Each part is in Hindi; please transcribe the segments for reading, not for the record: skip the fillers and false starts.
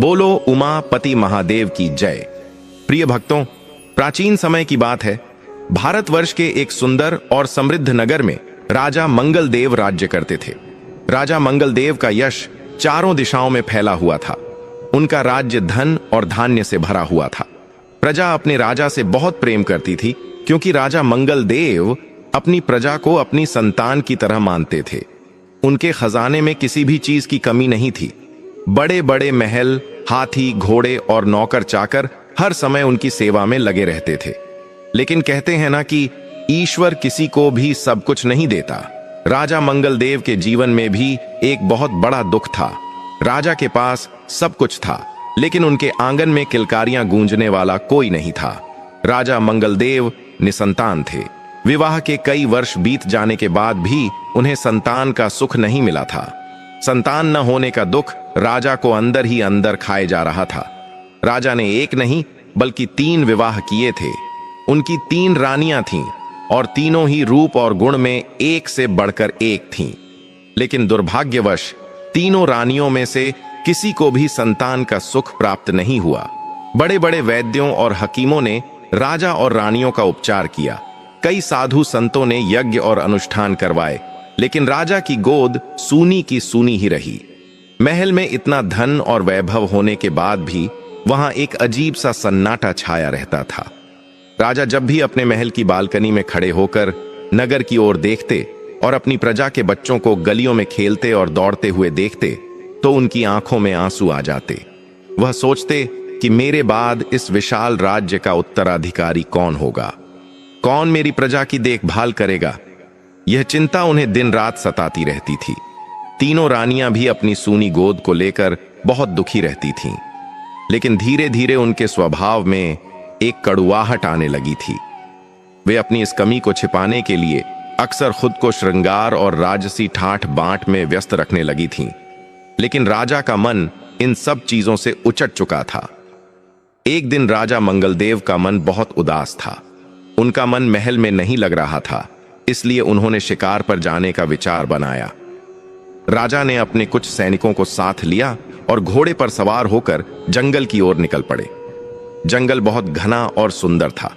बोलो उमापति महादेव की जय। प्रिय भक्तों, प्राचीन समय की बात है। भारतवर्ष के एक सुंदर और समृद्ध नगर में राजा मंगलदेव राज्य करते थे। राजा मंगलदेव का यश चारों दिशाओं में फैला हुआ था। उनका राज्य धन और धान्य से भरा हुआ था। प्रजा अपने राजा से बहुत प्रेम करती थी, क्योंकि राजा मंगलदेव अपनी प्रजा को अपनी संतान की तरह मानते थे। उनके खजाने में किसी भी चीज की कमी नहीं थी। बड़े बड़े महल, हाथी, घोड़े और नौकर चाकर हर समय उनकी सेवा में लगे रहते थे। लेकिन कहते हैं ना कि ईश्वर किसी को भी सब कुछ नहीं देता। राजा मंगलदेव के जीवन में भी एक बहुत बड़ा दुख था। राजा के पास सब कुछ था, लेकिन उनके आंगन में किलकारियां गूंजने वाला कोई नहीं था। राजा मंगलदेव निसंतान थे। विवाह के कई वर्ष बीत जाने के बाद भी उन्हें संतान का सुख नहीं मिला था। संतान न होने का दुख राजा को अंदर ही अंदर खाए जा रहा था। राजा ने एक नहीं बल्कि 3 विवाह किए थे। उनकी 3 रानियां थीं और तीनों ही रूप और गुण में एक से बढ़कर एक थीं। लेकिन दुर्भाग्यवश तीनों रानियों में से किसी को भी संतान का सुख प्राप्त नहीं हुआ। बड़े बड़े वैद्यों और हकीमों ने राजा और रानियों का उपचार किया। कई साधु संतों ने यज्ञ और अनुष्ठान करवाए, लेकिन राजा की गोद सूनी की सूनी ही रही। महल में इतना धन और वैभव होने के बाद भी वहां एक अजीब सा सन्नाटा छाया रहता था। राजा जब भी अपने महल की बालकनी में खड़े होकर नगर की ओर देखते और अपनी प्रजा के बच्चों को गलियों में खेलते और दौड़ते हुए देखते, तो उनकी आंखों में आंसू आ जाते। वह सोचते कि मेरे बाद इस विशाल राज्य का उत्तराधिकारी कौन होगा, कौन मेरी प्रजा की देखभाल करेगा। यह चिंता उन्हें दिन रात सताती रहती थी। तीनों रानियां भी अपनी सूनी गोद को लेकर बहुत दुखी रहती थीं। लेकिन धीरे धीरे उनके स्वभाव में एक कड़ुवाहट आने लगी थी। वे अपनी इस कमी को छिपाने के लिए अक्सर खुद को श्रृंगार और राजसी ठाठ बांट में व्यस्त रखने लगी थीं। लेकिन राजा का मन इन सब चीजों से उचट चुका था। एक दिन राजा मंगलदेव का मन बहुत उदास था। उनका मन महल में नहीं लग रहा था, इसलिए उन्होंने शिकार पर जाने का विचार बनाया। राजा ने अपने कुछ सैनिकों को साथ लिया और घोड़े पर सवार होकर जंगल की ओर निकल पड़े। जंगल बहुत घना और सुंदर था।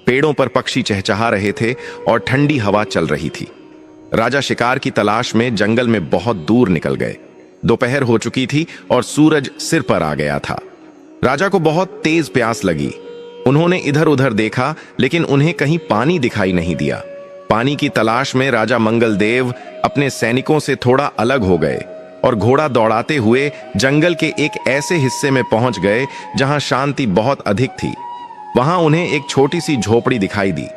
पेड़ों पर पक्षी चहचहा रहे थे और ठंडी हवा चल रही थी। राजा शिकार की तलाश में जंगल में बहुत दूर निकल गए। दोपहर हो चुकी थी और सूरज सिर पर आ गया था। राजा को बहुत तेज प्यास लगी। उन्होंने इधर उधर देखा, लेकिन उन्हें कहीं पानी दिखाई नहीं दिया। पानी की तलाश में राजा मंगलदेव अपने सैनिकों से थोड़ा अलग हो गए और घोड़ा दौड़ाते हुए जंगल के एक ऐसे हिस्से में पहुंच गए जहां शांति बहुत अधिक थी। वहां उन्हें एक छोटी सी झोपड़ी दिखाई दी।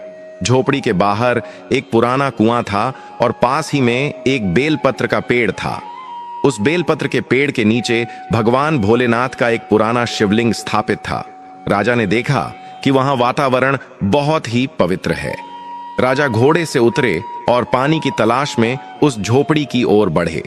झोपड़ी के बाहर एक पुराना कुआं था और पास ही में एक बेलपत्र का पेड़ था। उस बेलपत्र के पेड़ के नीचे भगवान भोलेनाथ का एक पुराना शिवलिंग स्थापित था। राजा ने देखा कि वहां वातावरण बहुत ही पवित्र है। राजा घोड़े से उतरे और पानी की तलाश में उस झोपड़ी की ओर बढ़े।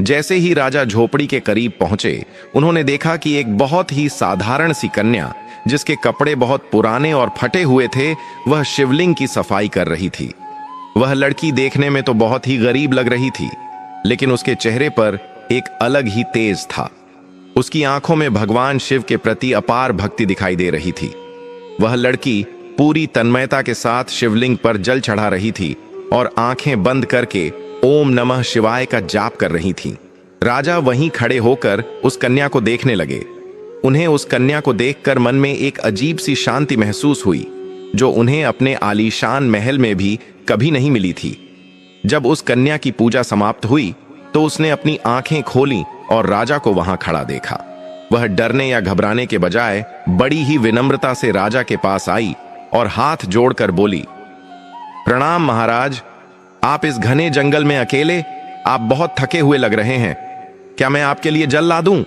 जैसे ही राजा झोपड़ी के करीब पहुंचे, उन्होंने देखा कि एक बहुत ही साधारण सी कन्या, जिसके कपड़े बहुत पुराने और फटे हुए थे, वह शिवलिंग की सफाई कर रही थी। वह लड़की देखने में तो बहुत ही गरीब लग रही थी, लेकिन उसके चेहरे पर एक अलग ही तेज था। उसकी आंखों में भगवान शिव के प्रति अपार भक्ति दिखाई दे रही थी। वह लड़की पूरी तन्मयता के साथ शिवलिंग पर जल चढ़ा रही थी और आंखें बंद करके ओम नमः शिवाय का जाप कर रही थी। राजा वहीं खड़े होकर उस कन्या को देखने लगे। उन्हें उस कन्या को देखकर मन में एक अजीब सी शांति महसूस हुई, जो उन्हें अपने आलीशान महल में भी कभी नहीं मिली थी। जब उस कन्या की पूजा समाप्त हुई, तो उसने अपनी आंखें खोलीं और राजा को वहां खड़ा देखा। वह डरने या घबराने के बजाय बड़ी ही विनम्रता से राजा के पास आई और हाथ जोड़कर बोली, प्रणाम महाराज, आप इस घने जंगल में अकेले, आप बहुत थके हुए लग रहे हैं। क्या मैं आपके लिए जल ला दूं?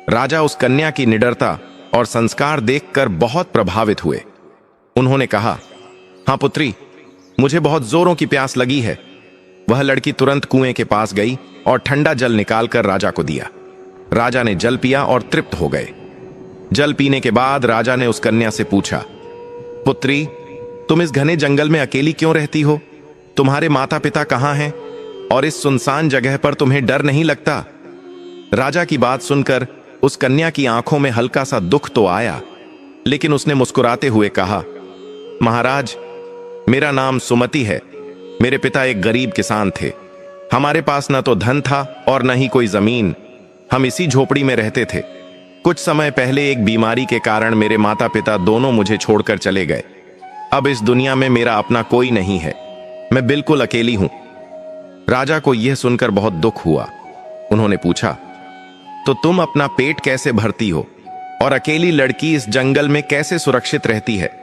राजा उस कन्या की निडरता और संस्कार देखकर बहुत प्रभावित हुए। उन्होंने कहा, हां पुत्री, मुझे बहुत जोरों की प्यास लगी है। वह लड़की तुरंत कुएं के पास गई और ठंडा जल निकालकर राजा को दिया। राजा ने जल पिया और तृप्त हो गए। जल पीने के बाद राजा ने उस कन्या से पूछा, पुत्री, तुम इस घने जंगल में अकेली क्यों रहती हो? तुम्हारे माता पिता कहां हैं? और इस सुनसान जगह पर तुम्हें डर नहीं लगता? राजा की बात सुनकर उस कन्या की आंखों में हल्का सा दुख तो आया, लेकिन उसने मुस्कुराते हुए कहा, महाराज, मेरा नाम सुमति है। मेरे पिता एक गरीब किसान थे। हमारे पास न तो धन था और न ही कोई जमीन। हम इसी झोपड़ी में रहते थे। कुछ समय पहले एक बीमारी के कारण मेरे माता पिता दोनों मुझे छोड़कर चले गए। अब इस दुनिया में मेरा अपना कोई नहीं है। मैं बिल्कुल अकेली हूं। राजा को यह सुनकर बहुत दुख हुआ। उन्होंने पूछा, तो तुम अपना पेट कैसे भरती हो और अकेली लड़की इस जंगल में कैसे सुरक्षित रहती है?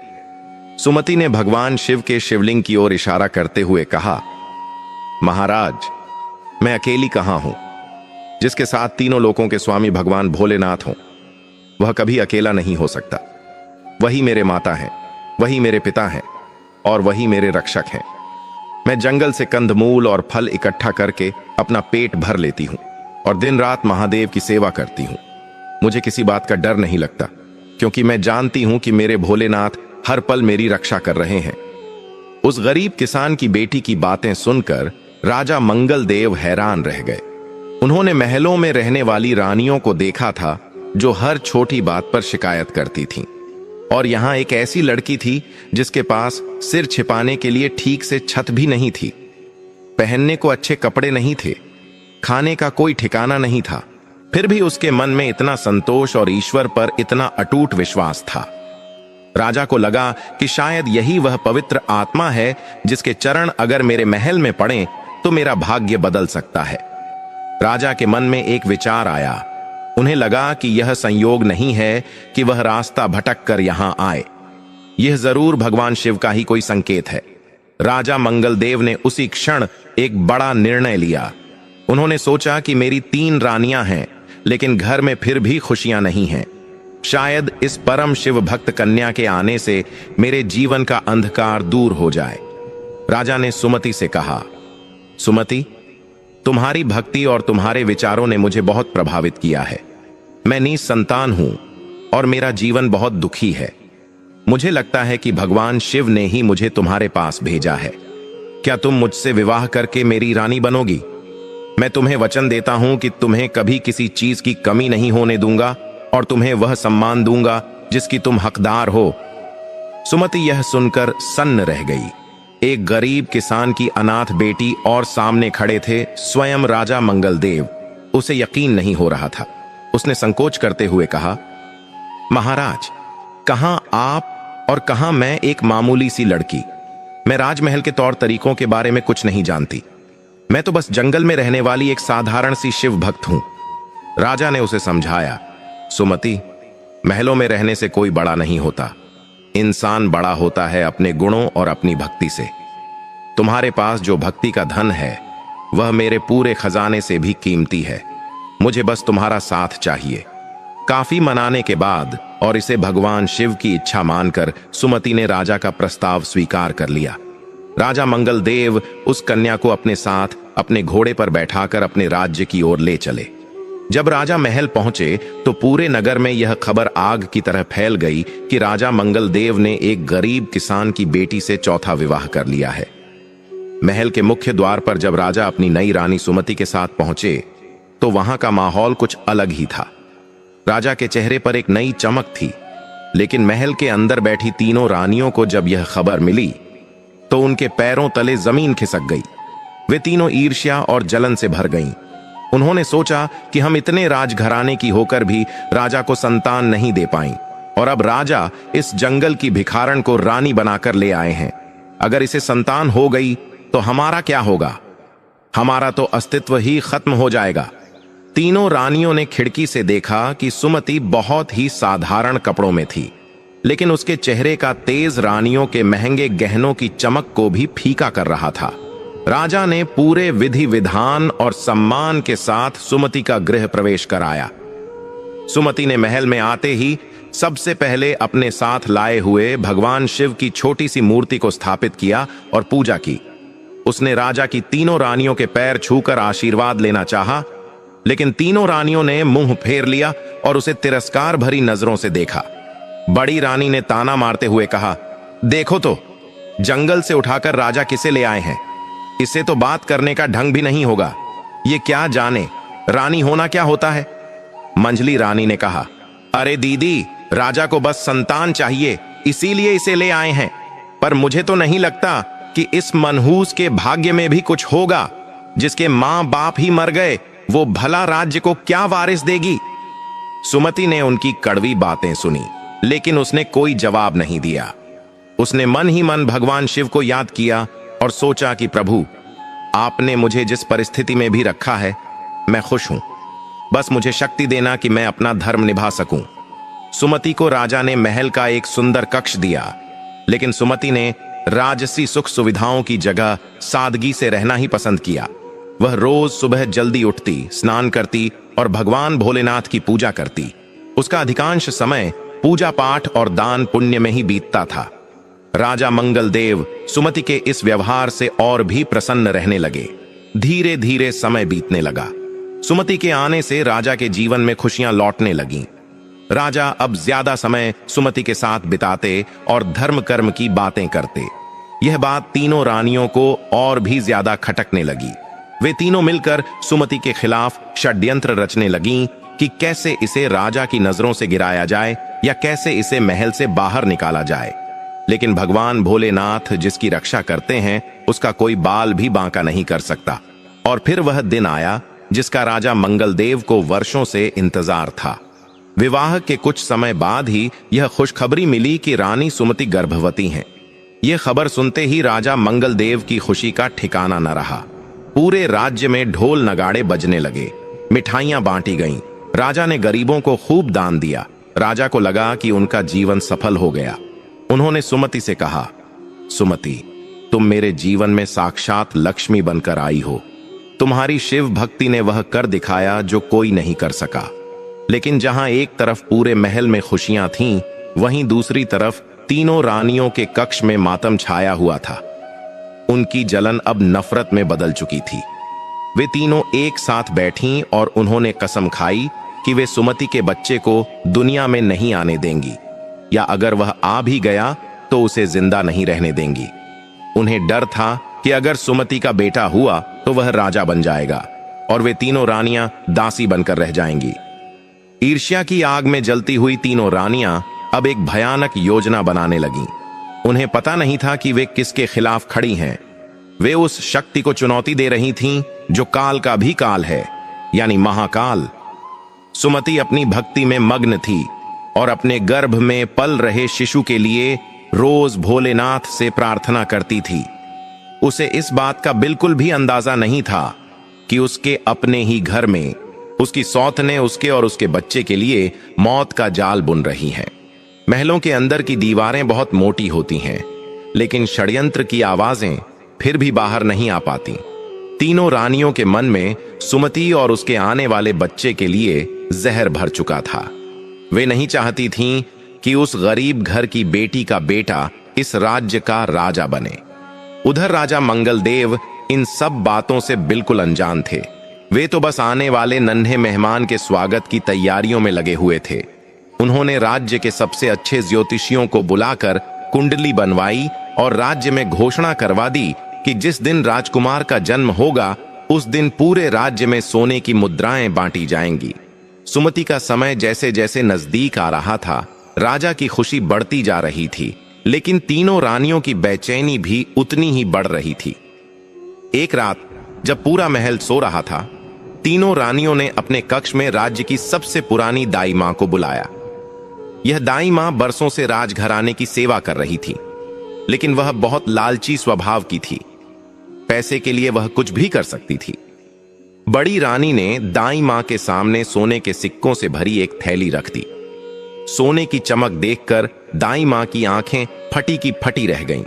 सुमति ने भगवान शिव के शिवलिंग की ओर इशारा करते हुए कहा, महाराज, मैं अकेली कहां हूं। जिसके साथ तीनों लोकों के स्वामी भगवान भोलेनाथ हों, वह कभी अकेला नहीं हो सकता। वही मेरे माता हैं, वही मेरे पिता हैं और वही मेरे रक्षक हैं। मैं जंगल से कंदमूल और फल इकट्ठा करके अपना पेट भर लेती हूं और दिन रात महादेव की सेवा करती हूं। मुझे किसी बात का डर नहीं लगता, क्योंकि मैं जानती हूं कि मेरे भोलेनाथ हर पल मेरी रक्षा कर रहे हैं। उस गरीब किसान की बेटी की बातें सुनकर राजा मंगल देव हैरान रह गए। उन्होंने महलों में रहने वाली रानियों को देखा था जो हर छोटी बात पर शिकायत करती थीं, और यहां एक ऐसी लड़की थी जिसके पास सिर छिपाने के लिए ठीक से छत भी नहीं थी, पहनने को अच्छे कपड़े नहीं थे, खाने का कोई ठिकाना नहीं था। फिर भी उसके मन में इतना संतोष और ईश्वर पर इतना अटूट विश्वास था। राजा को लगा कि शायद यही वह पवित्र आत्मा है जिसके चरण अगर मेरे महल में पड़ें तो मेरा भाग्य बदल सकता है। राजा के मन में एक विचार आया। उन्हें लगा कि यह संयोग नहीं है कि वह रास्ता भटक कर यहां आए। यह जरूर भगवान शिव का ही कोई संकेत है। राजा मंगलदेव ने उसी क्षण एक बड़ा निर्णय लिया। उन्होंने सोचा कि मेरी 3 रानियां हैं, लेकिन घर में फिर भी खुशियां नहीं हैं। शायद इस परम शिव भक्त कन्या के आने से मेरे जीवन का अंधकार दूर हो जाए। राजा ने सुमति से कहा, सुमति, तुम्हारी भक्ति और तुम्हारे विचारों ने मुझे बहुत प्रभावित किया है। मैं निसंतान हूं और मेरा जीवन बहुत दुखी है। मुझे लगता है कि भगवान शिव ने ही मुझे तुम्हारे पास भेजा है। क्या तुम मुझसे विवाह करके मेरी रानी बनोगी? मैं तुम्हें वचन देता हूं कि तुम्हें कभी किसी चीज की कमी नहीं होने दूंगा और तुम्हें वह सम्मान दूंगा जिसकी तुम हकदार हो। सुमति यह सुनकर सन्न रह गई। एक गरीब किसान की अनाथ बेटी और सामने खड़े थे स्वयं राजा मंगलदेव। उसे यकीन नहीं हो रहा था। उसने संकोच करते हुए कहा, महाराज, कहां आप और कहां मैं एक मामूली सी लड़की। मैं राजमहल के तौर तरीकों के बारे में कुछ नहीं जानती। मैं तो बस जंगल में रहने वाली एक साधारण सी शिव भक्त हूं। राजा ने उसे समझाया, सुमति, महलों में रहने से कोई बड़ा नहीं होता। इंसान बड़ा होता है अपने गुणों और अपनी भक्ति से। तुम्हारे पास जो भक्ति का धन है वह मेरे पूरे खजाने से भी कीमती है। मुझे बस तुम्हारा साथ चाहिए। काफी मनाने के बाद और इसे भगवान शिव की इच्छा मानकर सुमति ने राजा का प्रस्ताव स्वीकार कर लिया। राजा मंगलदेव उस कन्या को अपने साथ अपने घोड़े पर बैठाकर अपने राज्य की ओर ले चले। जब राजा महल पहुंचे तो पूरे नगर में यह खबर आग की तरह फैल गई कि राजा मंगलदेव ने एक गरीब किसान की बेटी से चौथा विवाह कर लिया है। महल के मुख्य द्वार पर जब राजा अपनी नई रानी सुमति के साथ पहुंचे तो वहां का माहौल कुछ अलग ही था। राजा के चेहरे पर एक नई चमक थी, लेकिन महल के अंदर बैठी तीनों रानियों को जब यह खबर मिली तो उनके पैरों तले जमीन खिसक गई। वे तीनों ईर्ष्या और जलन से भर गईं। उन्होंने सोचा कि हम इतने राजघराने की होकर भी राजा को संतान नहीं दे पाई, और अब राजा इस जंगल की भिखारन को रानी बनाकर ले आए हैं। अगर इसे संतान हो गई तो हमारा क्या होगा? हमारा तो अस्तित्व ही खत्म हो जाएगा। तीनों रानियों ने खिड़की से देखा कि सुमति बहुत ही साधारण कपड़ों में थी, लेकिन उसके चेहरे का तेज रानियों के महंगे गहनों की चमक को भी फीका कर रहा था। राजा ने पूरे विधि विधान और सम्मान के साथ सुमति का गृह प्रवेश कराया। सुमति ने महल में आते ही सबसे पहले अपने साथ लाए हुए भगवान शिव की छोटी सी मूर्ति को स्थापित किया और पूजा की। उसने राजा की तीनों रानियों के पैर छूकर आशीर्वाद लेना चाहा, लेकिन तीनों रानियों ने मुंह फेर लिया और उसे तिरस्कार भरी नजरों से देखा। बड़ी रानी ने ताना मारते हुए कहा, देखो तो, जंगल से उठाकर राजा किसे ले आए हैं? इससे तो बात करने का ढंग भी नहीं होगा। ये क्या जाने रानी होना क्या होता है। मंजली रानी ने कहा, अरे दीदी, राजा को बस संतान चाहिए, इसीलिए इसे ले आए हैं। पर मुझे तो नहीं लगता कि इस मनहूस के भाग्य में भी कुछ होगा। जिसके मां बाप ही मर गए, वो भला राज्य को क्या वारिस देगी। सुमति ने उनकी कड़वी बातें सुनी, लेकिन उसने कोई जवाब नहीं दिया। उसने मन ही मन भगवान शिव को याद किया और सोचा कि प्रभु, आपने मुझे जिस परिस्थिति में भी रखा है, मैं खुश हूं। बस मुझे शक्ति देना कि मैं अपना धर्म निभा सकूं। सुमति को राजा ने महल का एक सुंदर कक्ष दिया, लेकिन सुमति ने राजसी सुख सुविधाओं की जगह सादगी से रहना ही पसंद किया। वह रोज सुबह जल्दी उठती, स्नान करती और भगवान भोलेनाथ की पूजा करती। उसका अधिकांश समय पूजा पाठ और दान पुण्य में ही बीतता था। राजा मंगल देव सुमति के इस व्यवहार से और भी प्रसन्न रहने लगे। धीरे धीरे समय बीतने लगा। सुमति के आने से राजा के जीवन में खुशियां लौटने लगीं। राजा अब ज्यादा समय सुमति के साथ बिताते और धर्म कर्म की बातें करते। यह बात तीनों रानियों को और भी ज्यादा खटकने लगी। वे तीनों मिलकर सुमति के खिलाफ षड्यंत्र रचने लगीं कि कैसे इसे राजा की नजरों से गिराया जाए या कैसे इसे महल से बाहर निकाला जाए। लेकिन भगवान भोलेनाथ जिसकी रक्षा करते हैं, उसका कोई बाल भी बांका नहीं कर सकता। और फिर वह दिन आया जिसका राजा मंगलदेव को वर्षों से इंतजार था। विवाह के कुछ समय बाद ही यह खुशखबरी मिली कि रानी सुमति गर्भवती हैं। यह खबर सुनते ही राजा मंगलदेव की खुशी का ठिकाना न रहा। पूरे राज्य में ढोल नगाड़े बजने लगे, मिठाइयां बांटी गईं। राजा ने गरीबों को खूब दान दिया। राजा को लगा कि उनका जीवन सफल हो गया। उन्होंने सुमति से कहा, सुमति, तुम मेरे जीवन में साक्षात लक्ष्मी बनकर आई हो। तुम्हारी शिव भक्ति ने वह कर दिखाया जो कोई नहीं कर सका। लेकिन जहां एक तरफ पूरे महल में खुशियां थीं, वहीं दूसरी तरफ तीनों रानियों के कक्ष में मातम छाया हुआ था। उनकी जलन अब नफरत में बदल चुकी थी। वे तीनों एक साथ बैठीं और उन्होंने कसम खाई कि वे सुमति के बच्चे को दुनिया में नहीं आने देंगी, या अगर वह आ भी गया तो उसे जिंदा नहीं रहने देंगी। उन्हें डर था कि अगर सुमति का बेटा हुआ तो वह राजा बन जाएगा और वे तीनों रानियां दासी बनकर रह जाएंगी। ईर्ष्या की आग में जलती हुई तीनों रानियां अब एक भयानक योजना बनाने लगीं। उन्हें पता नहीं था कि वे किसके खिलाफ खड़ी हैं। वे उस शक्ति को चुनौती दे रही थीं जो काल का भी काल है, यानी महाकाल। सुमति अपनी भक्ति में मग्न थी और अपने गर्भ में पल रहे शिशु के लिए रोज भोलेनाथ से प्रार्थना करती थी। उसे इस बात का बिल्कुल भी अंदाजा नहीं था कि उसके अपने ही घर में उसकी सौतने उसके और उसके बच्चे के लिए मौत का जाल बुन रही है। महलों के अंदर की दीवारें बहुत मोटी होती हैं, लेकिन षड्यंत्र की आवाजें फिर भी बाहर नहीं आ पाती। तीनों रानियों के मन में सुमति और उसके आने वाले बच्चे के लिए जहर भर चुका था। वे नहीं चाहती थीं कि उस गरीब घर की बेटी का बेटा इस राज्य का राजा बने। उधर राजा मंगलदेव इन सब बातों से बिल्कुल अनजान थे। वे तो बस आने वाले नन्हे मेहमान के स्वागत की तैयारियों में लगे हुए थे। उन्होंने राज्य के सबसे अच्छे ज्योतिषियों को बुलाकर कुंडली बनवाई और राज्य में घोषणा करवा दी कि जिस दिन राजकुमार का जन्म होगा, उस दिन पूरे राज्य में सोने की मुद्राएं बांटी जाएंगी। सुमति का समय जैसे जैसे नजदीक आ रहा था, राजा की खुशी बढ़ती जा रही थी, लेकिन तीनों रानियों की बेचैनी भी उतनी ही बढ़ रही थी। एक रात जब पूरा महल सो रहा था, तीनों रानियों ने अपने कक्ष में राज्य की सबसे पुरानी दाई मां को बुलाया। यह दाई मां बरसों से राजघराने की सेवा कर रही थी, लेकिन वह बहुत लालची स्वभाव की थी। पैसे के लिए वह कुछ भी कर सकती थी। बड़ी रानी ने दाई मां के सामने सोने के सिक्कों से भरी एक थैली रख दी। सोने की चमक देखकर दाई मां की आंखें फटी की फटी रह गईं।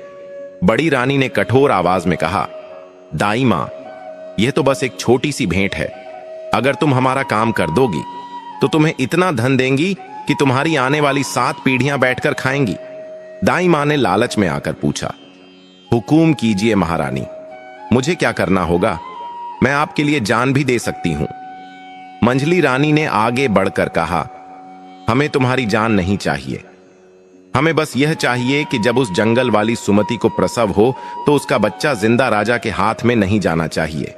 बड़ी रानी ने कठोर आवाज में कहा, दाई मां, यह तो बस एक छोटी सी भेंट है। अगर तुम हमारा काम कर दोगी तो तुम्हें इतना धन देंगी कि तुम्हारी आने वाली 7 पीढ़ियां बैठकर खाएंगी। दाई मां ने लालच में आकर पूछा, हुकुम कीजिए महारानी, मुझे क्या करना होगा? मैं आपके लिए जान भी दे सकती हूं। मंजली रानी ने आगे बढ़कर कहा, हमें तुम्हारी जान नहीं चाहिए। हमें बस यह चाहिए कि जब उस जंगल वाली सुमति को प्रसव हो तो उसका बच्चा जिंदा राजा के हाथ में नहीं जाना चाहिए।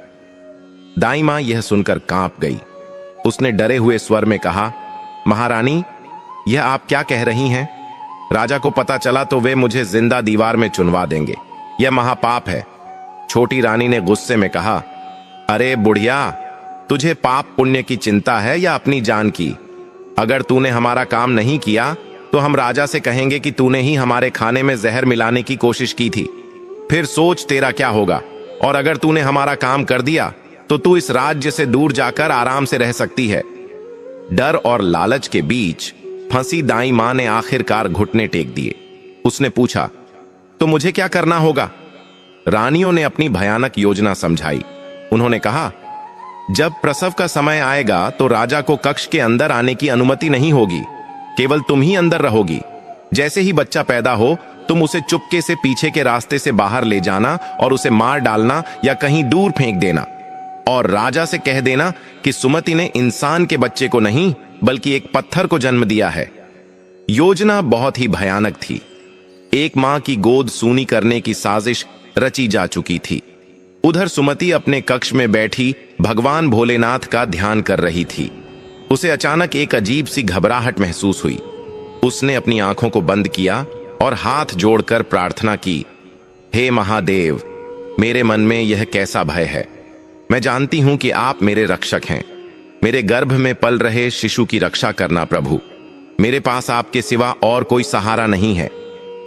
दाई मां यह सुनकर कांप गई। उसने डरे हुए स्वर में कहा, महारानी, यह आप क्या कह रही हैं? राजा को पता चला तो वे मुझे जिंदा दीवार में चुनवा देंगे। यह महापाप है। छोटी रानी ने गुस्से में कहा, अरे बुढ़िया, तुझे पाप पुण्य की चिंता है या अपनी जान की? अगर तूने हमारा काम नहीं किया तो हम राजा से कहेंगे कि तूने ही हमारे खाने में जहर मिलाने की कोशिश की थी। फिर सोच तेरा क्या होगा। और अगर तूने हमारा काम कर दिया तो तू इस राज्य से दूर जाकर आराम से रह सकती है। डर और लालच के बीच फंसी दाई मां ने आखिरकार घुटने टेक दिए। उसने पूछा, तो मुझे क्या करना होगा? रानियों ने अपनी भयानक योजना समझाई। उन्होंने कहा, जब प्रसव का समय आएगा तो राजा को कक्ष के अंदर आने की अनुमति नहीं होगी। केवल तुम ही अंदर रहोगी। जैसे ही बच्चा पैदा हो तुम उसे चुपके से पीछे के रास्ते से बाहर ले जाना और उसे मार डालना या कहीं दूर फेंक देना। और राजा से कह देना कि सुमति ने इंसान के बच्चे को नहीं बल्कि एक पत्थर को जन्म दिया है। योजना बहुत ही भयानक थी। एक मां की गोद सूनी करने की साजिश रची जा चुकी थी। उधर सुमति अपने कक्ष में बैठी भगवान भोलेनाथ का ध्यान कर रही थी। उसे अचानक एक अजीब सी घबराहट महसूस हुई। उसने अपनी आंखों को बंद किया और हाथ जोड़कर प्रार्थना की, हे महादेव, मेरे मन में यह कैसा भय है। मैं जानती हूं कि आप मेरे रक्षक हैं। मेरे गर्भ में पल रहे शिशु की रक्षा करना प्रभु। मेरे पास आपके सिवा और कोई सहारा नहीं है।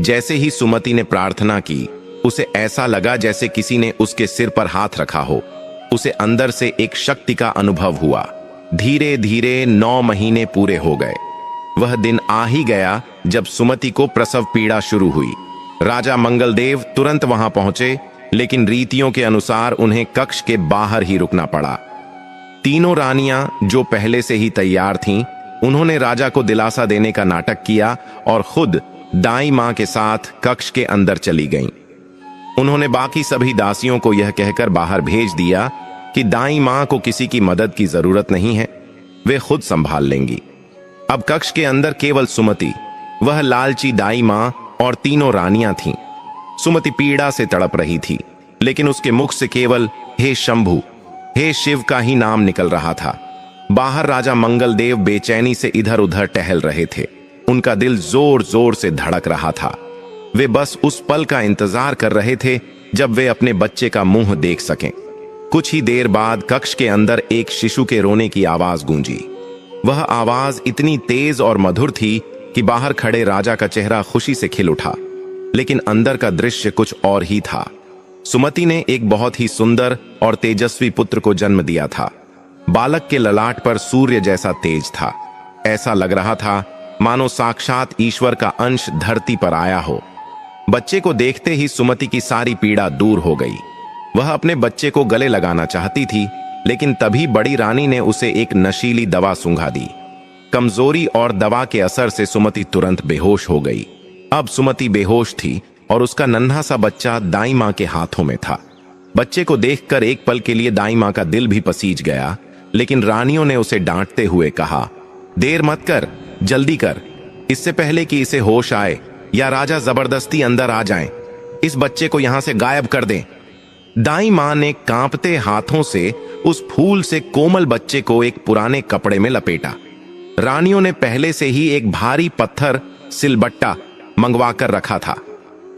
जैसे ही सुमति ने प्रार्थना की, उसे ऐसा लगा जैसे किसी ने उसके सिर पर हाथ रखा हो। उसे अंदर से एक शक्ति का अनुभव हुआ। धीरे धीरे 9 महीने पूरे हो गए। वह दिन आ ही गया जब सुमति को प्रसव पीड़ा शुरू हुई। राजा मंगलदेव तुरंत वहां पहुंचे, लेकिन रीतियों के अनुसार उन्हें कक्ष के बाहर ही रुकना पड़ा। तीनों रानियां जो पहले से ही तैयार थीं, उन्होंने राजा को दिलासा देने का नाटक किया और खुद दाई मां के साथ कक्ष के अंदर चली गईं। उन्होंने बाकी सभी दासियों को यह कहकर बाहर भेज दिया कि दाई मां को किसी की मदद की जरूरत नहीं है, वे खुद संभाल लेंगी। अब कक्ष के अंदर केवल सुमति, वह लालची दाई मां और तीनों रानियां थीं। सुमति पीड़ा से तड़प रही थी, लेकिन उसके मुख से केवल हे शंभु, हे शिव का ही नाम निकल रहा था। बाहर राजा मंगलदेव बेचैनी से इधर उधर टहल रहे थे। उनका दिल जोर जोर से धड़क रहा था। वे बस उस पल का इंतजार कर रहे थे जब वे अपने बच्चे का मुंह देख सकें। कुछ ही देर बाद कक्ष के अंदर एक शिशु के रोने की आवाज गूंजी। वह आवाज इतनी तेज और मधुर थी कि बाहर खड़े राजा का चेहरा खुशी से खिल उठा, लेकिन अंदर का दृश्य कुछ और ही था। सुमति ने एक बहुत ही सुंदर और तेजस्वी पुत्र को जन्म दिया था। बालक के ललाट पर सूर्य जैसा तेज था। ऐसा लग रहा था मानो साक्षात ईश्वर का अंश धरती पर आया हो। बच्चे को देखते ही सुमति की सारी पीड़ा दूर हो गई। वह अपने बच्चे को गले लगाना चाहती थी, लेकिन तभी बड़ी रानी ने उसे एक नशीली दवा सूंघा दी। कमजोरी और दवा के असर से सुमति तुरंत बेहोश हो गई। अब सुमति बेहोश थी और उसका नन्हा सा बच्चा दाई मां के हाथों में था। बच्चे को देखकर एक पल के लिए दाई मां का दिल भी पसीज गया, लेकिन रानियों ने उसे डांटते हुए कहा, देर मत कर, जल्दी कर, इससे पहले कि इसे होश आए या राजा जबरदस्ती अंदर आ जाएं। इस बच्चे को यहां से गायब कर दें। दाई मां ने कांपते हाथों से उस फूल से कोमल बच्चे को एक पुराने कपड़े में लपेटा। रानियों ने पहले से ही एक भारी पत्थर सिलबट्टा मंगवाकर रखा था।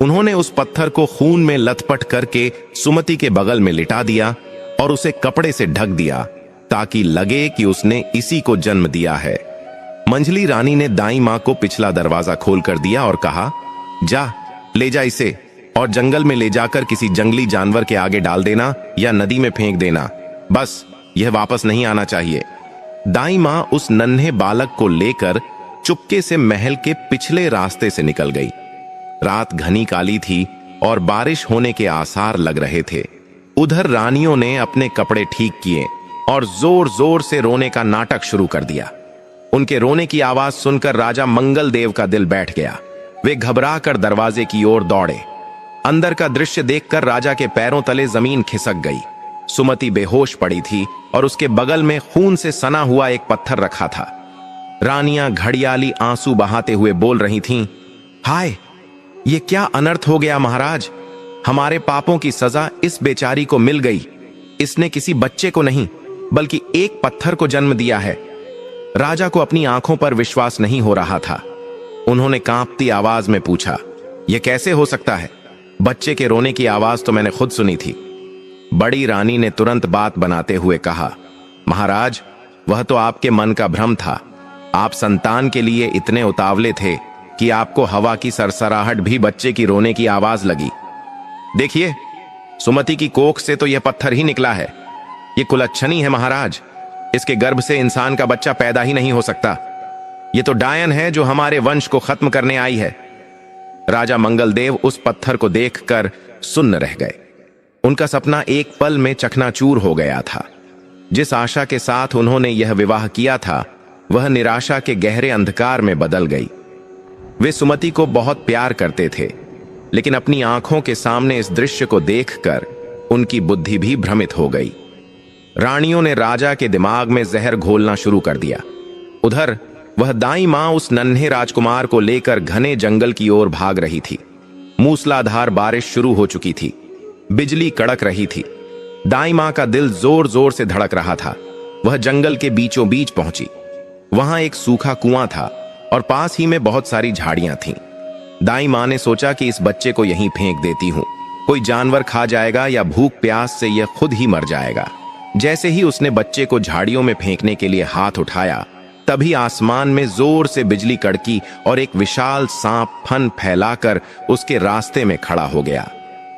उन्होंने उस पत्थर को खून में लथपथ करके सुमति के बगल में लिटा दिया और उसे कपड़े से ढक दिया ताकि लगे कि उसने इसी को जन्म दिया है। मंझली रानी ने दाई मां को पिछला दरवाजा खोलकर दिया और कहा, जा ले जा इसे और जंगल में ले जाकर किसी जंगली जानवर के आगे डाल देना या नदी में फेंक देना। बस यह वापस नहीं आना चाहिए। दाई मां उस नन्हे बालक को लेकर चुपके से महल के पिछले रास्ते से निकल गई। रात घनी काली थी और बारिश होने के आसार लग रहे थे। उधर रानियों ने अपने कपड़े ठीक किए और जोर जोर से रोने का नाटक शुरू कर दिया। उनके रोने की आवाज सुनकर राजा मंगलदेव का दिल बैठ गया। वे घबराकर दरवाजे की ओर दौड़े। अंदर का दृश्य देखकर राजा के पैरों तले जमीन खिसक गई। सुमति बेहोश पड़ी थी और उसके बगल में खून से सना हुआ एक पत्थर रखा था। रानियां घड़ियाली आंसू बहाते हुए बोल रही थीं, हाय, ये क्या अनर्थ हो गया महाराज। हमारे पापों की सजा इस बेचारी को मिल गई। इसने किसी बच्चे को नहीं बल्कि एक पत्थर को जन्म दिया है। राजा को अपनी आंखों पर विश्वास नहीं हो रहा था। उन्होंने कांपती आवाज में पूछा, यह कैसे हो सकता है? बच्चे के रोने की आवाज तो मैंने खुद सुनी थी। बड़ी रानी ने तुरंत बात बनाते हुए कहा, महाराज, वह तो आपके मन का भ्रम था। आप संतान के लिए इतने उतावले थे कि आपको हवा की सरसराहट भी बच्चे की रोने की आवाज लगी। देखिए, सुमति की कोख से तो यह पत्थर ही निकला है। यह कुलच्छनी है महाराज। इसके गर्भ से इंसान का बच्चा पैदा ही नहीं हो सकता। यह तो डायन है जो हमारे वंश को खत्म करने आई है। राजा मंगलदेव उस पत्थर को देखकर सुन्न रह गए। उनका सपना एक पल में चकनाचूर हो गया था। जिस आशा के साथ उन्होंने यह विवाह किया था, वह निराशा के गहरे अंधकार में बदल गई। वे सुमति को बहुत प्यार करते थे, लेकिन अपनी आंखों के सामने इस दृश्य को देखकर उनकी बुद्धि भी भ्रमित हो गई। रानियों ने राजा के दिमाग में जहर घोलना शुरू कर दिया। उधर वह दाई मां उस नन्हे राजकुमार को लेकर घने जंगल की ओर भाग रही थी। मूसलाधार बारिश शुरू हो चुकी थी। बिजली कड़क रही थी। दाई मां का दिल जोर जोर से धड़क रहा था। वह जंगल के बीचों बीच पहुंची। वहां एक सूखा कुआं था और पास ही में बहुत सारी झाड़ियां थीं। दाई मां ने सोचा कि इस बच्चे को यहीं फेंक देती हूं। कोई जानवर खा जाएगा या भूख प्यास से यह खुद ही मर जाएगा। जैसे ही उसने बच्चे को झाड़ियों में फेंकने के लिए हाथ उठाया, तभी आसमान में जोर से बिजली कड़की और एक विशाल सांप फन फैलाकर उसके रास्ते में खड़ा हो गया।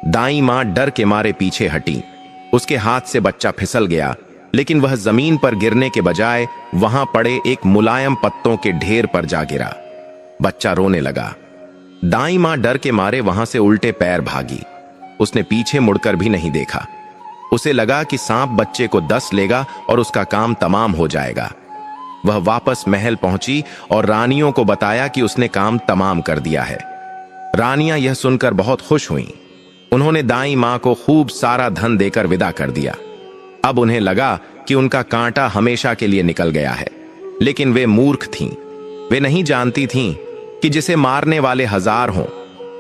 दाई मां डर के मारे पीछे हटी। उसके हाथ से बच्चा फिसल गया, लेकिन वह जमीन पर गिरने के बजाय वहां पड़े एक मुलायम पत्तों के ढेर पर जा गिरा। बच्चा रोने लगा। दाई मां डर के मारे वहां से उल्टे पैर भागी। उसने पीछे मुड़कर भी नहीं देखा। उसे लगा कि सांप बच्चे को डस लेगा और उसका काम तमाम हो जाएगा। वह वापस महल पहुंची और रानियों को बताया कि उसने काम तमाम कर दिया है। रानियां यह सुनकर बहुत खुश हुईं। उन्होंने दाई मां को खूब सारा धन देकर विदा कर दिया। अब उन्हें लगा कि उनका कांटा हमेशा के लिए निकल गया है, लेकिन वे मूर्ख थीं। वे नहीं जानती थीं कि जिसे मारने वाले हजार हों,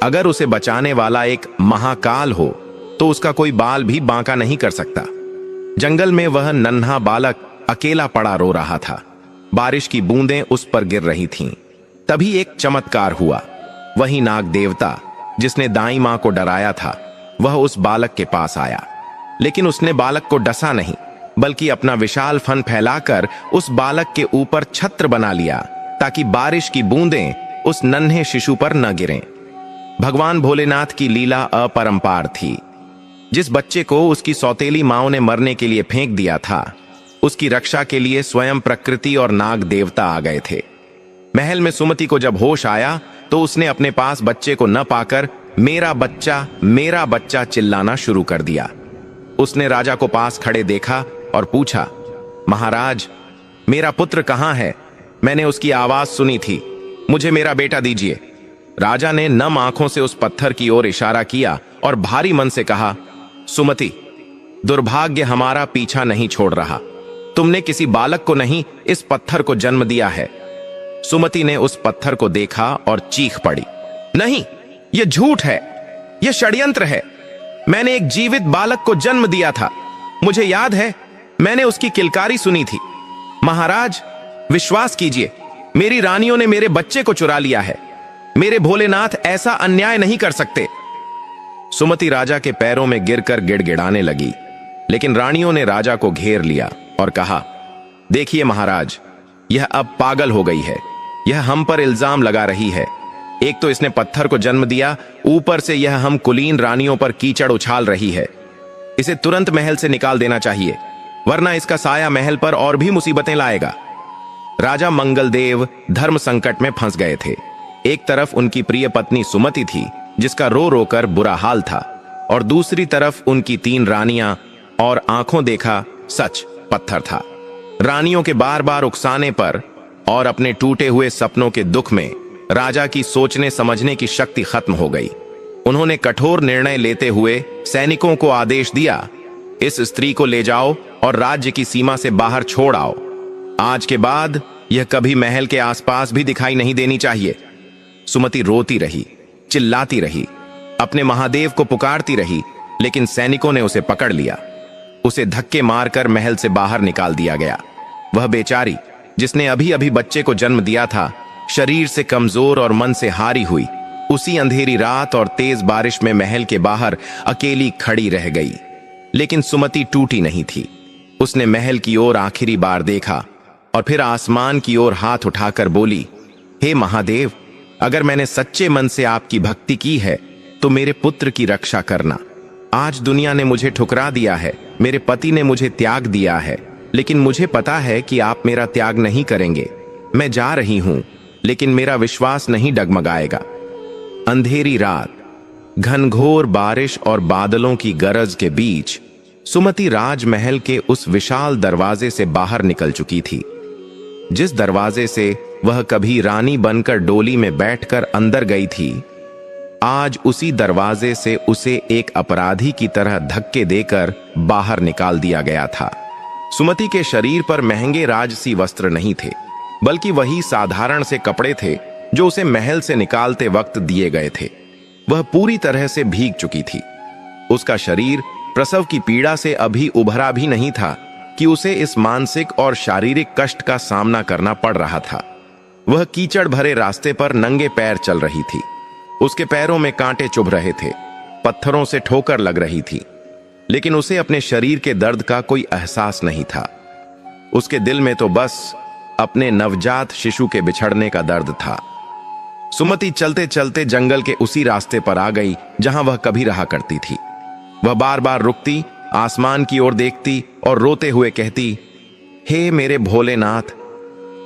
अगर उसे बचाने वाला एक महाकाल हो तो उसका कोई बाल भी बांका नहीं कर सकता। जंगल में वह नन्हा बालक अकेला पड़ा रो रहा था। बारिश की बूंदें उस पर गिर रही थीं। तभी एक चमत्कार हुआ। वही नाग देवता जिसने दाई मां को डराया था, वह उस बालक के पास आया। लेकिन उसने बालक को डसा नहीं, बल्कि अपना विशाल फन फैलाकर उस बालक के ऊपर छत्र बना लिया, ताकि बारिश की बूंदें उस नन्हे शिशु पर न गिरें। भगवान भोलेनाथ की लीला अपरंपार थी। जिस बच्चे को उसकी सौतेली माओ ने मरने के लिए फेंक दिया था, उसकी रक्षा के लिए स्वयं प्रकृति और नाग देवता आ गए थे। महल में सुमति को जब होश आया तो उसने अपने पास बच्चे को न पाकर मेरा बच्चा चिल्लाना शुरू कर दिया। उसने राजा को पास खड़े देखा और पूछा, महाराज, मेरा पुत्र कहां है? मैंने उसकी आवाज सुनी थी। मुझे मेरा बेटा दीजिए। राजा ने नम आंखों से उस पत्थर की ओर इशारा किया और भारी मन से कहा, सुमति, दुर्भाग्य हमारा पीछा नहीं छोड़ रहा। तुमने किसी बालक को नहीं, इस पत्थर को जन्म दिया है। सुमति ने उस पत्थर को देखा और चीख पड़ी, नहीं, यह झूठ है, यह षड्यंत्र है। मैंने एक जीवित बालक को जन्म दिया था। मुझे याद है, मैंने उसकी किलकारी सुनी थी। महाराज, विश्वास कीजिए, मेरी रानियों ने मेरे बच्चे को चुरा लिया है। मेरे भोलेनाथ ऐसा अन्याय नहीं कर सकते। सुमति राजा के पैरों में गिरकर गिड़गिड़ाने लगी, लेकिन रानियों ने राजा को घेर लिया और कहा, देखिए महाराज, यह अब पागल हो गई है। यह हम पर इल्जाम लगा रही है। एक तो इसने पत्थर को जन्म दिया, ऊपर से यह हम कुलीन रानियों पर कीचड़ उछाल रही है। इसे तुरंत महल से निकाल देना चाहिए, वरना इसका साया महल पर और भी मुसीबतें लाएगा। राजा मंगलदेव धर्म संकट में फंस गए थे। एक तरफ उनकी प्रिय पत्नी सुमति थी, जिसका रो रो कर बुरा हाल था, और दूसरी तरफ उनकी 3 रानियां और आंखों देखा सच पत्थर था। रानियों के बार बार उकसाने पर और अपने टूटे हुए सपनों के दुख में राजा की सोचने समझने की शक्ति खत्म हो गई। उन्होंने कठोर निर्णय लेते हुए सैनिकों को आदेश दिया, इस स्त्री को ले जाओ और राज्य की सीमा से बाहर छोड़ आओ। आज के बाद यह कभी महल के आसपास भी दिखाई नहीं देनी चाहिए। सुमति रोती रही, चिल्लाती रही, अपने महादेव को पुकारती रही, लेकिन सैनिकों ने उसे पकड़ लिया। उसे धक्के मारकर महल से बाहर निकाल दिया गया। वह बेचारी जिसने अभी अभी बच्चे को जन्म दिया था, शरीर से कमजोर और मन से हारी हुई, उसी अंधेरी रात और तेज बारिश में महल के बाहर अकेली खड़ी रह गई। लेकिन सुमति टूटी नहीं थी। उसने महल की ओर आखिरी बार देखा और फिर आसमान की ओर हाथ उठाकर बोली, हे महादेव, अगर मैंने सच्चे मन से आपकी भक्ति की है तो मेरे पुत्र की रक्षा करना। आज दुनिया ने मुझे ठुकरा दिया है, मेरे पति ने मुझे त्याग दिया है, लेकिन मुझे पता है कि आप मेरा त्याग नहीं करेंगे। मैं जा रही हूं, लेकिन मेरा विश्वास नहीं डगमगाएगा। अंधेरी रात, घनघोर बारिश और बादलों की गरज के बीच सुमति राजमहल के उस विशाल दरवाजे से बाहर निकल चुकी थी, जिस दरवाजे से वह कभी रानी बनकर डोली में बैठकर अंदर गई थी। आज उसी दरवाजे से उसे एक अपराधी की तरह धक्के देकर बाहर निकाल दिया गया था। सुमति के शरीर पर महंगे राजसी वस्त्र नहीं थे, बल्कि वही साधारण से कपड़े थे जो उसे महल से निकालते वक्त दिए गए थे। वह पूरी तरह से भीग चुकी थी। उसका शरीर प्रसव की पीड़ा से अभी उभरा भी नहीं था कि उसे इस मानसिक और शारीरिक कष्ट का सामना करना पड़ रहा था। वह कीचड़ भरे रास्ते पर नंगे पैर चल रही थी। उसके पैरों में कांटे चुभ रहे थे, पत्थरों से ठोकर लग रही थी, लेकिन उसे अपने शरीर के दर्द का कोई एहसास नहीं था। उसके दिल में तो बस अपने नवजात शिशु के बिछड़ने का दर्द था। सुमति चलते चलते जंगल के उसी रास्ते पर आ गई जहां वह कभी रहा करती थी। वह बार बार रुकती, आसमान की ओर देखती और रोते हुए कहती, हे मेरे भोलेनाथ,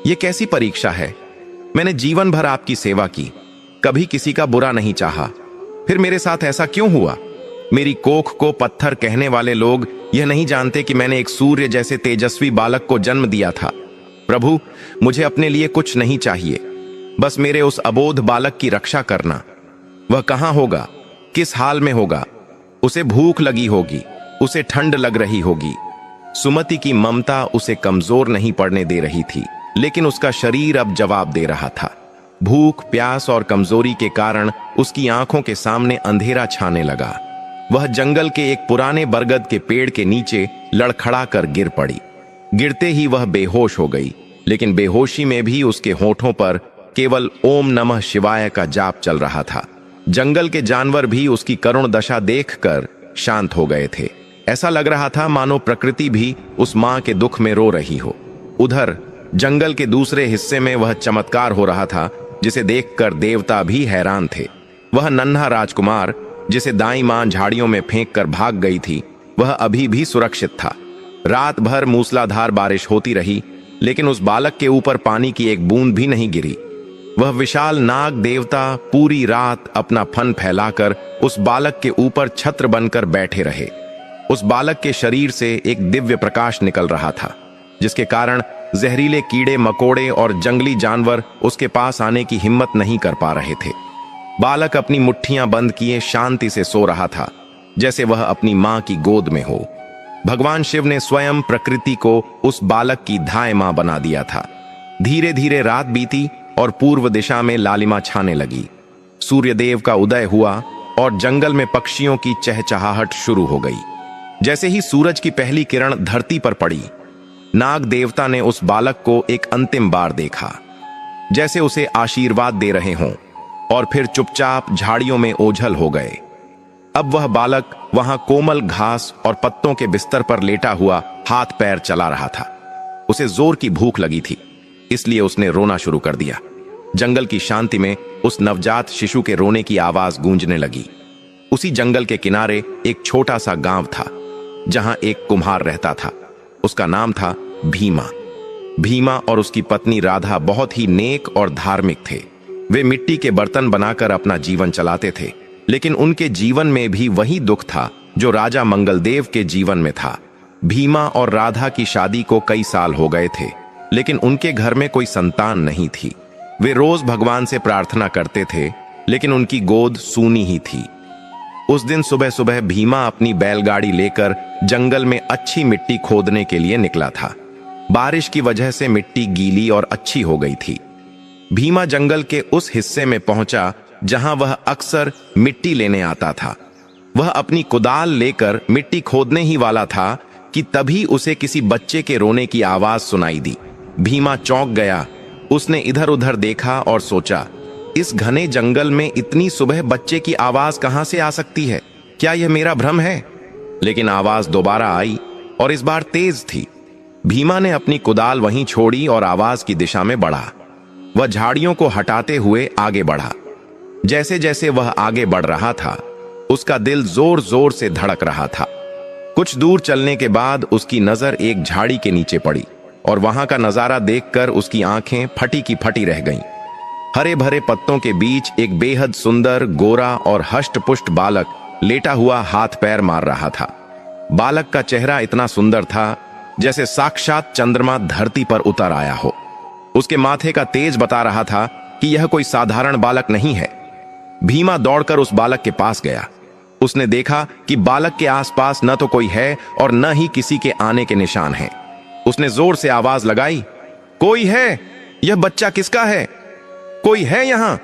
ये कैसी परीक्षा है। मैंने जीवन भर आपकी सेवा की, कभी किसी का बुरा नहीं चाहा, फिर मेरे साथ ऐसा क्यों हुआ। मेरी कोख को पत्थर कहने वाले लोग यह नहीं जानते कि मैंने एक सूर्य जैसे तेजस्वी बालक को जन्म दिया था। प्रभु, मुझे अपने लिए कुछ नहीं चाहिए, बस मेरे उस अबोध बालक की रक्षा करना। वह कहां होगा, किस हाल में होगा। उसे भूख लगी होगी, उसे ठंड लग रही होगी। सुमति की ममता उसे कमजोर नहीं पड़ने दे रही थी, लेकिन उसका शरीर अब जवाब दे रहा था। भूख, प्यास और कमजोरी के कारण उसकी आंखों के सामने अंधेरा छाने लगा। वह जंगल के एक पुराने बरगद के पेड़ के नीचे लड़खड़ा कर गिर पड़ी। गिरते ही वह बेहोश हो गई, लेकिन बेहोशी में भी उसके होठों पर केवल ओम नमः शिवाय का जाप चल रहा था। जंगल के जानवर भी उसकी करुण दशा देखकर शांत हो गए थे। ऐसा लग रहा था मानो प्रकृति भी उस मां के दुख में रो रही हो। उधर जंगल के दूसरे हिस्से में वह चमत्कार हो रहा था जिसे देखकर देवता भी हैरान थे। वह नन्हा राजकुमार जिसे दाई मां झाड़ियों में फेंक कर भाग गई थी, वह अभी भी सुरक्षित था। रात भर मूसलाधार बारिश होती रही, लेकिन उस बालक के ऊपर पानी की एक बूंद भी नहीं गिरी। वह विशाल नाग देवता पूरी रात अपना फन फैलाकर उस बालक के ऊपर छत्र बनकर बैठे रहे। उस बालक के शरीर से एक दिव्य प्रकाश निकल रहा था, जिसके कारण जहरीले कीड़े मकोड़े और जंगली जानवर उसके पास आने की हिम्मत नहीं कर पा रहे थे। बालक अपनी मुट्ठियां बंद किए शांति से सो रहा था, जैसे वह अपनी मां की गोद में हो। भगवान शिव ने स्वयं प्रकृति को उस बालक की धाय मां बना दिया था। धीरे धीरे रात बीती और पूर्व दिशा में लालिमा छाने लगी। सूर्यदेव का उदय हुआ और जंगल में पक्षियों की चहचहाहट शुरू हो गई। जैसे ही सूरज की पहली किरण धरती पर पड़ी, नाग देवता ने उस बालक को एक अंतिम बार देखा, जैसे उसे आशीर्वाद दे रहे हों, और फिर चुपचाप झाड़ियों में ओझल हो गए। अब वह बालक वहां कोमल घास और पत्तों के बिस्तर पर लेटा हुआ हाथ पैर चला रहा था। उसे जोर की भूख लगी थी, इसलिए उसने रोना शुरू कर दिया। जंगल की शांति में उस नवजात शिशु के रोने की आवाज गूंजने लगी। उसी जंगल के किनारे एक छोटा सा गांव था, जहां एक कुम्हार रहता था। उसका नाम था भीमा। भीमा और उसकी पत्नी राधा बहुत ही नेक और धार्मिक थे। वे मिट्टी के बर्तन बनाकर अपना जीवन चलाते थे, लेकिन उनके जीवन में भी वही दुख था जो राजा मंगलदेव के जीवन में था। भीमा और राधा की शादी को कई साल हो गए थे, लेकिन उनके घर में कोई संतान नहीं थी। वे रोज भगवान से प्रार्थना करते थे, लेकिन उनकी गोद सूनी ही थी। उस दिन सुबह सुबह भीमा अपनी बैलगाड़ी लेकर जंगल में अच्छी मिट्टी खोदने के लिए निकला था। बारिश की वजह से मिट्टी गीली और अच्छी हो गई थी। भीमा जंगल के उस हिस्से में पहुंचा जहां वह अक्सर मिट्टी लेने आता था। वह अपनी कुदाल लेकर मिट्टी खोदने ही वाला था कि तभी उसे किसी बच्चे के रोने की आवाज सुनाई दी। भीमा चौंक गया। उसने इधर उधर देखा और सोचा, इस घने जंगल में इतनी सुबह बच्चे की आवाज कहां से आ सकती है? क्या यह मेरा भ्रम है? लेकिन आवाज दोबारा आई और इस बार तेज थी। भीमा ने अपनी कुदाल वहीं छोड़ी और आवाज की दिशा में बढ़ा। वह झाड़ियों को हटाते हुए आगे बढ़ा। जैसे जैसे वह आगे बढ़ रहा था, उसका दिल जोर जोर से धड़क रहा था। कुछ दूर चलने के बाद उसकी नजर एक झाड़ी के नीचे पड़ी और वहां का नजारा देखकर उसकी आंखें फटी की फटी रह गईं। हरे भरे पत्तों के बीच एक बेहद सुंदर, गोरा और हष्ट-पुष्ट बालक लेटा हुआ हाथ पैर मार रहा था। बालक का चेहरा इतना सुंदर था जैसे साक्षात चंद्रमा धरती पर उतर आया हो। उसके माथे का तेज बता रहा था कि यह कोई साधारण बालक नहीं है। भीमा दौड़कर उस बालक के पास गया। उसने देखा कि बालक के आसपास न तो कोई है और न ही किसी के आने के निशान हैं। उसने जोर से आवाज लगाई, कोई है? यह बच्चा किसका है? कोई है यहां?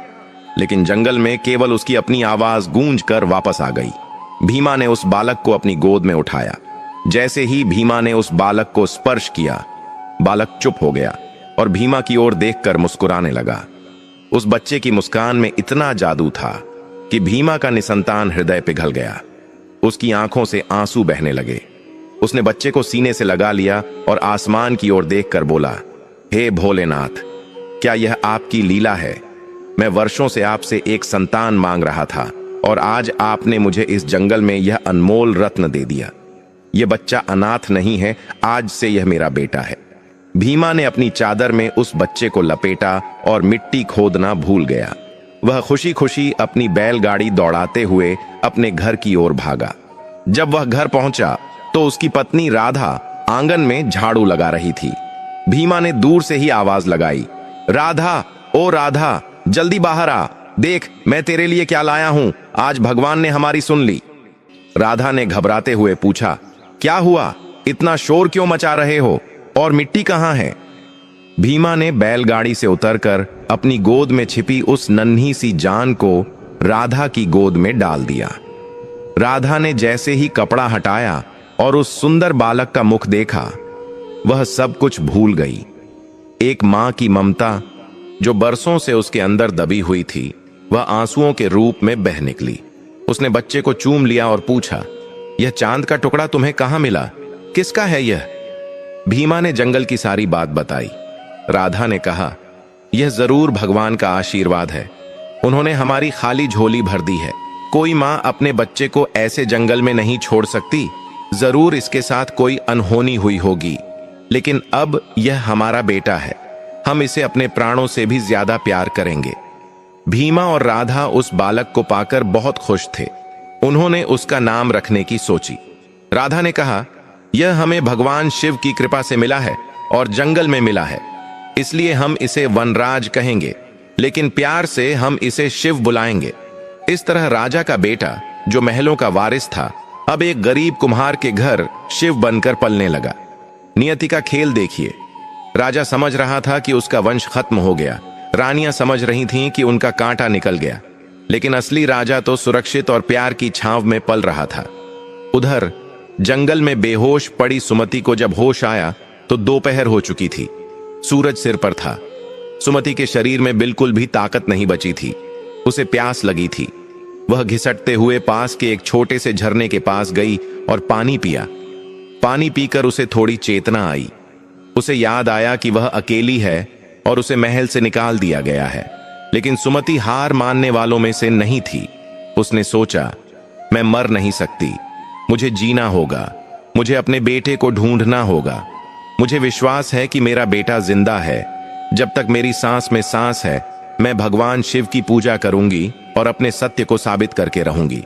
लेकिन जंगल में केवल उसकी अपनी आवाज गूंज कर वापस आ गई। भीमा ने उस बालक को अपनी गोद में उठाया। जैसे ही भीमा ने उस बालक को स्पर्श किया, बालक चुप हो गया और भीमा की ओर देखकर मुस्कुराने लगा। उस बच्चे की मुस्कान में इतना जादू था कि भीमा का निसंतान हृदय पिघल गया। उसकी आंखों से आंसू बहने लगे। उसने बच्चे को सीने से लगा लिया और आसमान की ओर देखकर बोला, हे भोलेनाथ, क्या यह आपकी लीला है? मैं वर्षों से आपसे एक संतान मांग रहा था और आज आपने मुझे इस जंगल में यह अनमोल रत्न दे दिया। यह बच्चा अनाथ नहीं है, आज से यह मेरा बेटा है। भीमा ने अपनी चादर में उस बच्चे को लपेटा और मिट्टी खोदना भूल गया। वह खुशी खुशी अपनी बैलगाड़ी दौड़ाते हुए अपने घर की ओर भागा। जब वह घर पहुंचा तो उसकी पत्नी राधा आंगन में झाड़ू लगा रही थी। भीमा ने दूर से ही आवाज लगाई, राधा, ओ राधा, जल्दी बाहर आ, देख मैं तेरे लिए क्या लाया हूं। आज भगवान ने हमारी सुन ली। राधा ने घबराते हुए पूछा, क्या हुआ? इतना शोर क्यों मचा रहे हो और मिट्टी कहां है? भीमा ने बैलगाड़ी से उतरकर अपनी गोद में छिपी उस नन्ही सी जान को राधा की गोद में डाल दिया। राधा ने जैसे ही कपड़ा हटाया और उस सुंदर बालक का मुख देखा, वह सब कुछ भूल गई। एक मां की ममता जो बरसों से उसके अंदर दबी हुई थी, वह आंसुओं के रूप में बह निकली। उसने बच्चे को चूम लिया और पूछा, यह चांद का टुकड़ा तुम्हें कहां मिला? किसका है यह? भीमा ने जंगल की सारी बात बताई। राधा ने कहा, यह जरूर भगवान का आशीर्वाद है। उन्होंने हमारी खाली झोली भर दी है। कोई मां अपने बच्चे को ऐसे जंगल में नहीं छोड़ सकती। जरूर इसके साथ कोई अनहोनी हुई होगी, लेकिन अब यह हमारा बेटा है। हम इसे अपने प्राणों से भी ज्यादा प्यार करेंगे। भीमा और राधा उस बालक को पाकर बहुत खुश थे। उन्होंने उसका नाम रखने की सोची। राधा ने कहा, यह हमें भगवान शिव की कृपा से मिला है और जंगल में मिला है, इसलिए हम इसे वनराज कहेंगे, लेकिन प्यार से हम इसे शिव बुलाएंगे। इस तरह राजा का बेटा, जो महलों का वारिस था, अब एक गरीब कुम्हार के घर शिव बनकर पलने लगा। नियति का खेल देखिए। राजा समझ रहा था कि उसका वंश खत्म हो गया। रानियां समझ रही थीं कि उनका कांटा निकल गया, लेकिन असली राजा तो सुरक्षित और प्यार की छांव में पल रहा था। उधर जंगल में बेहोश पड़ी सुमति को जब होश आया तो दोपहर हो चुकी थी। सूरज सिर पर था। सुमति के शरीर में बिल्कुल भी ताकत नहीं बची थी। उसे प्यास लगी थी। वह घिसटते हुए पास के एक छोटे से झरने के पास गई और पानी पिया। पानी पीकर उसे थोड़ी चेतना आई। उसे याद आया कि वह अकेली है और उसे महल से निकाल दिया गया है, लेकिन सुमति हार मानने वालों में से नहीं थी। उसने सोचा, मैं मर नहीं सकती, मुझे जीना होगा, मुझे अपने बेटे को ढूंढना होगा। मुझे विश्वास है कि मेरा बेटा जिंदा है। जब तक मेरी सांस में सांस है, मैं भगवान शिव की पूजा करूंगी और अपने सत्य को साबित करके रहूंगी।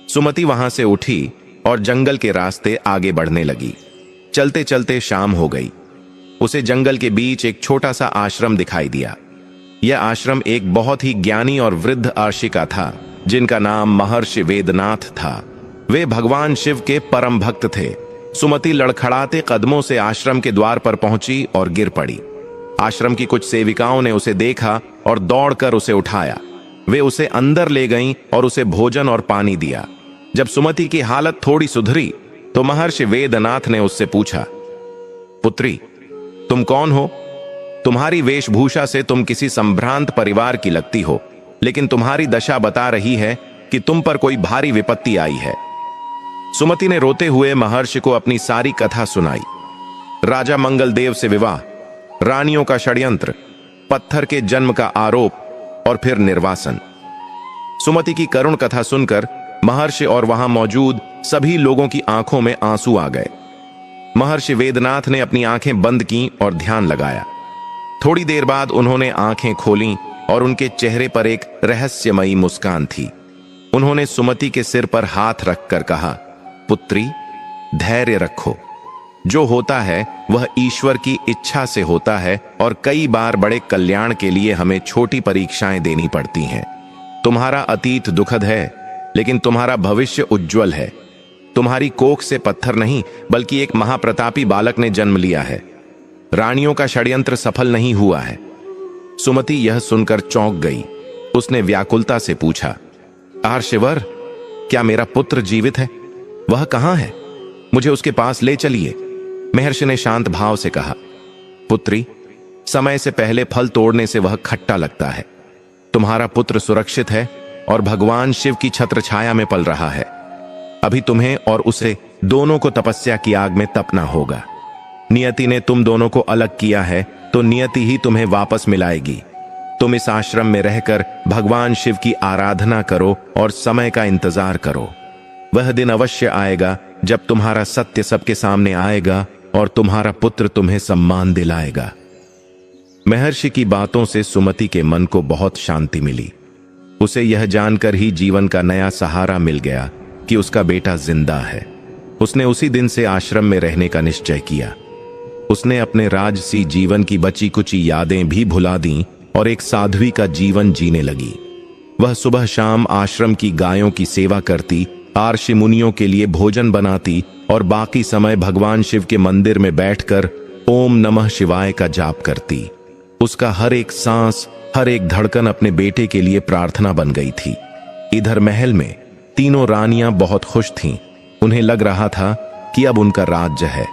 सुमति वहां से उठी और जंगल के रास्ते आगे बढ़ने लगी। चलते चलते शाम हो गई। उसे जंगल के बीच एक छोटा सा आश्रम दिखाई दिया। यह आश्रम एक बहुत ही ज्ञानी और वृद्ध आर्षिका था, जिनका नाम महर्षि वेदनाथ था। वे भगवान शिव के परम भक्त थे। सुमति लड़खड़ाते कदमों से आश्रम के द्वार पर पहुंची और गिर पड़ी। आश्रम की कुछ सेविकाओं ने उसे देखा और दौड़कर उसे उठाया। वे उसे अंदर ले गईं और उसे भोजन और पानी दिया। जब सुमति की हालत थोड़ी सुधरी तो महर्षि वेदनाथ ने उससे पूछा, पुत्री, तुम कौन हो? तुम्हारी वेशभूषा से तुम किसी संभ्रांत परिवार की लगती हो, लेकिन तुम्हारी दशा बता रही है कि तुम पर कोई भारी विपत्ति आई है। सुमति ने रोते हुए महर्षि को अपनी सारी कथा सुनाई। राजा मंगलदेव से विवाह, रानियों का षड्यंत्र, पत्थर के जन्म का आरोप और फिर निर्वासन। सुमति की करुण कथा सुनकर महर्षि और वहां मौजूद सभी लोगों की आंखों में आंसू आ गए। महर्षि वेदनाथ ने अपनी आंखें बंद की और ध्यान लगाया। थोड़ी देर बाद उन्होंने आंखें खोलीं और उनके चेहरे पर एक रहस्यमयी मुस्कान थी। उन्होंने सुमति के सिर पर हाथ रखकर कहा, पुत्री, धैर्य रखो। जो होता है वह ईश्वर की इच्छा से होता है और कई बार बड़े कल्याण के लिए हमें छोटी परीक्षाएं देनी पड़ती हैं। तुम्हारा अतीत दुखद है, लेकिन तुम्हारा भविष्य उज्जवल है। तुम्हारी कोख से पत्थर नहीं बल्कि एक महाप्रतापी बालक ने जन्म लिया है। रानियों का षड्यंत्र सफल नहीं हुआ है। सुमति यह सुनकर चौंक गई। उसने व्याकुलता से पूछा, आर्षवर, क्या मेरा पुत्र जीवित है? वह कहां है? मुझे उसके पास ले चलिए। महर्षि ने शांत भाव से कहा, पुत्री, समय से पहले फल तोड़ने से वह खट्टा लगता है। तुम्हारा पुत्र सुरक्षित है और भगवान शिव की छत्र छाया में पल रहा है। अभी तुम्हें और उसे दोनों को तपस्या की आग में तपना होगा। नियति ने तुम दोनों को अलग किया है तो नियति ही तुम्हें वापस मिलाएगी। तुम इस आश्रम में रहकर भगवान शिव की आराधना करो और समय का इंतजार करो। वह दिन अवश्य आएगा जब तुम्हारा सत्य सबके सामने आएगा और तुम्हारा पुत्र तुम्हें सम्मान दिलाएगा। महर्षि की बातों से सुमति के मन को बहुत शांति मिली। उसे यह जानकर ही जीवन का नया सहारा मिल गया कि उसका बेटा जिंदा है। उसने उसी दिन से आश्रम में रहने का निश्चय किया। उसने अपने राजसी जीवन की बची कुची यादें भी भुला दी और एक साध्वी का जीवन जीने लगी। वह सुबह शाम आश्रम की गायों की सेवा करती, आर्षि मुनियों के लिए भोजन बनाती और बाकी समय भगवान शिव के मंदिर में बैठकर ओम नमः शिवाय का जाप करती। उसका हर एक सांस, हर एक धड़कन अपने बेटे के लिए प्रार्थना बन गई थी। इधर महल में तीनों रानियां बहुत खुश थीं। उन्हें लग रहा था कि अब उनका राज्य है।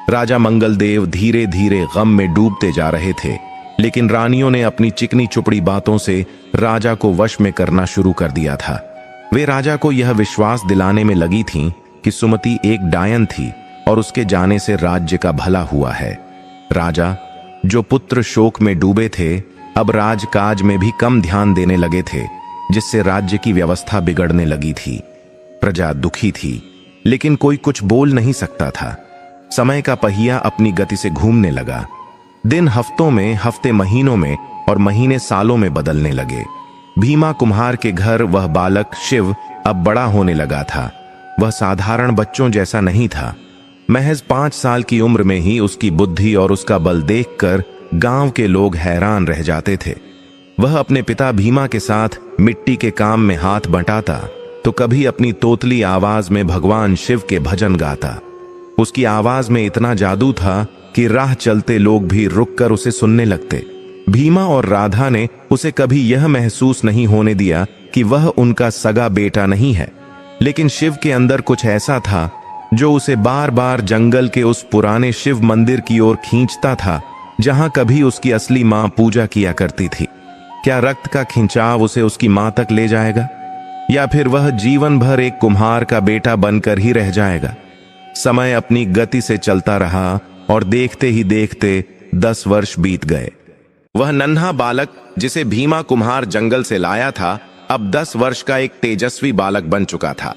राजा मंगलदेव धीरे धीरे गम में डूबते जा रहे थे, लेकिन रानियों ने अपनी चिकनी चुपड़ी बातों से राजा को वश में करना शुरू कर दिया था। वे राजा को यह विश्वास दिलाने में लगी थीं कि सुमति एक डायन थी और उसके जाने से राज्य का भला हुआ है। राजा, जो पुत्र शोक में डूबे थे, अब राजकाज में भी कम ध्यान देने लगे थे, जिससे राज्य की व्यवस्था बिगड़ने लगी थी। प्रजा दुखी थी, लेकिन कोई कुछ बोल नहीं सकता था। समय का पहिया अपनी गति से घूमने लगा। दिन हफ्तों में, हफ्ते महीनों में और महीने सालों में बदलने लगे। भीमा कुम्हार के घर वह बालक शिव अब बड़ा होने लगा था। वह साधारण बच्चों जैसा नहीं था। महज 5 साल की उम्र में ही उसकी बुद्धि और उसका बल देखकर गांव के लोग हैरान रह जाते थे। वह अपने पिता भीमा के साथ मिट्टी के काम में हाथ बंटाता तो कभी अपनी तोतली आवाज में भगवान शिव के भजन गाता। उसकी आवाज में इतना जादू था कि राह चलते लोग भी रुककर उसे सुनने लगते। भीमा और राधा ने उसे कभी यह महसूस नहीं होने दिया कि वह उनका सगा बेटा नहीं है, लेकिन शिव के अंदर कुछ ऐसा था जो उसे बार बार जंगल के उस पुराने शिव मंदिर की ओर खींचता था जहां कभी उसकी असली मां पूजा किया करती थी। क्या रक्त का खिंचाव उसे उसकी मां तक ले जाएगा, या फिर वह जीवन भर एक कुम्हार का बेटा बनकर ही रह जाएगा? समय अपनी गति से चलता रहा और देखते ही देखते 10 वर्ष बीत गए। वह नन्हा बालक जिसे भीमा कुम्हार जंगल से लाया था, अब 10 वर्ष का एक तेजस्वी बालक बन चुका था।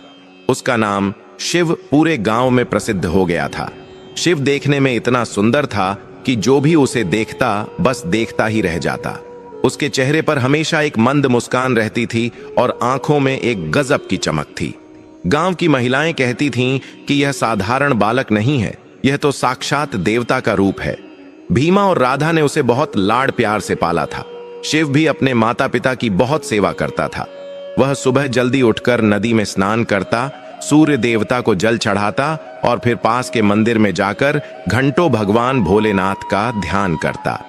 उसका नाम शिव पूरे गांव में प्रसिद्ध हो गया था। शिव देखने में इतना सुंदर था कि जो भी उसे देखता बस देखता ही रह जाता। उसके चेहरे पर हमेशा एक मंद मुस्कान रहती थी और आंखों में एक गजब की चमक थी। गांव की महिलाएं कहती थीं कि यह साधारण बालक नहीं है, यह तो साक्षात देवता का रूप है। भीमा और राधा ने उसे बहुत लाड़ प्यार से पाला था। शिव भी अपने माता पिता की बहुत सेवा करता था। वह सुबह जल्दी उठकर नदी में स्नान करता, सूर्य देवता को जल चढ़ाता और फिर पास के मंदिर में जाकर घंटों भगवान भोलेनाथ का ध्यान करता।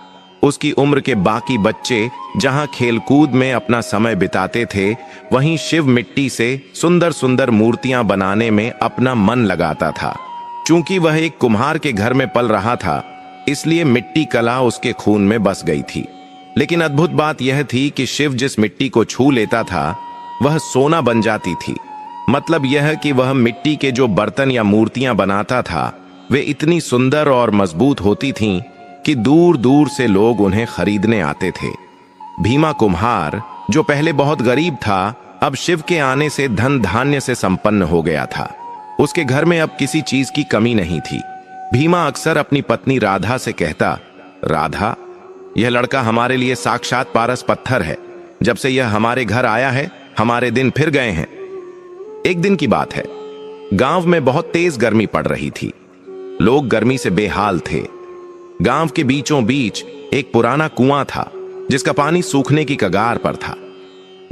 उसकी उम्र के बाकी बच्चे जहां खेलकूद में अपना समय बिताते थे, वहीं शिव मिट्टी से सुंदर सुंदर मूर्तियां बनाने में अपना मन लगाता था। चूंकि वह एक कुम्हार के घर में पल रहा था, इसलिए मिट्टी कला उसके खून में बस गई थी। लेकिन अद्भुत बात यह थी कि शिव जिस मिट्टी को छू लेता था वह सोना बन जाती थी। मतलब यह कि वह मिट्टी के जो बर्तन या मूर्तियां बनाता था वे इतनी सुंदर और मजबूत होती थीं कि दूर दूर से लोग उन्हें खरीदने आते थे। भीमा कुम्हार, जो पहले बहुत गरीब था, अब शिव के आने से धन धान्य से संपन्न हो गया था। उसके घर में अब किसी चीज की कमी नहीं थी। भीमा अक्सर अपनी पत्नी राधा से कहता, राधा, यह लड़का हमारे लिए साक्षात पारस पत्थर है। जब से यह हमारे घर आया है, हमारे दिन फिर गए हैं। एक दिन की बात है, गांव में बहुत तेज गर्मी पड़ रही थी। लोग गर्मी से बेहाल थे। गांव के बीचों बीच एक पुराना कुआं था जिसका पानी सूखने की कगार पर था।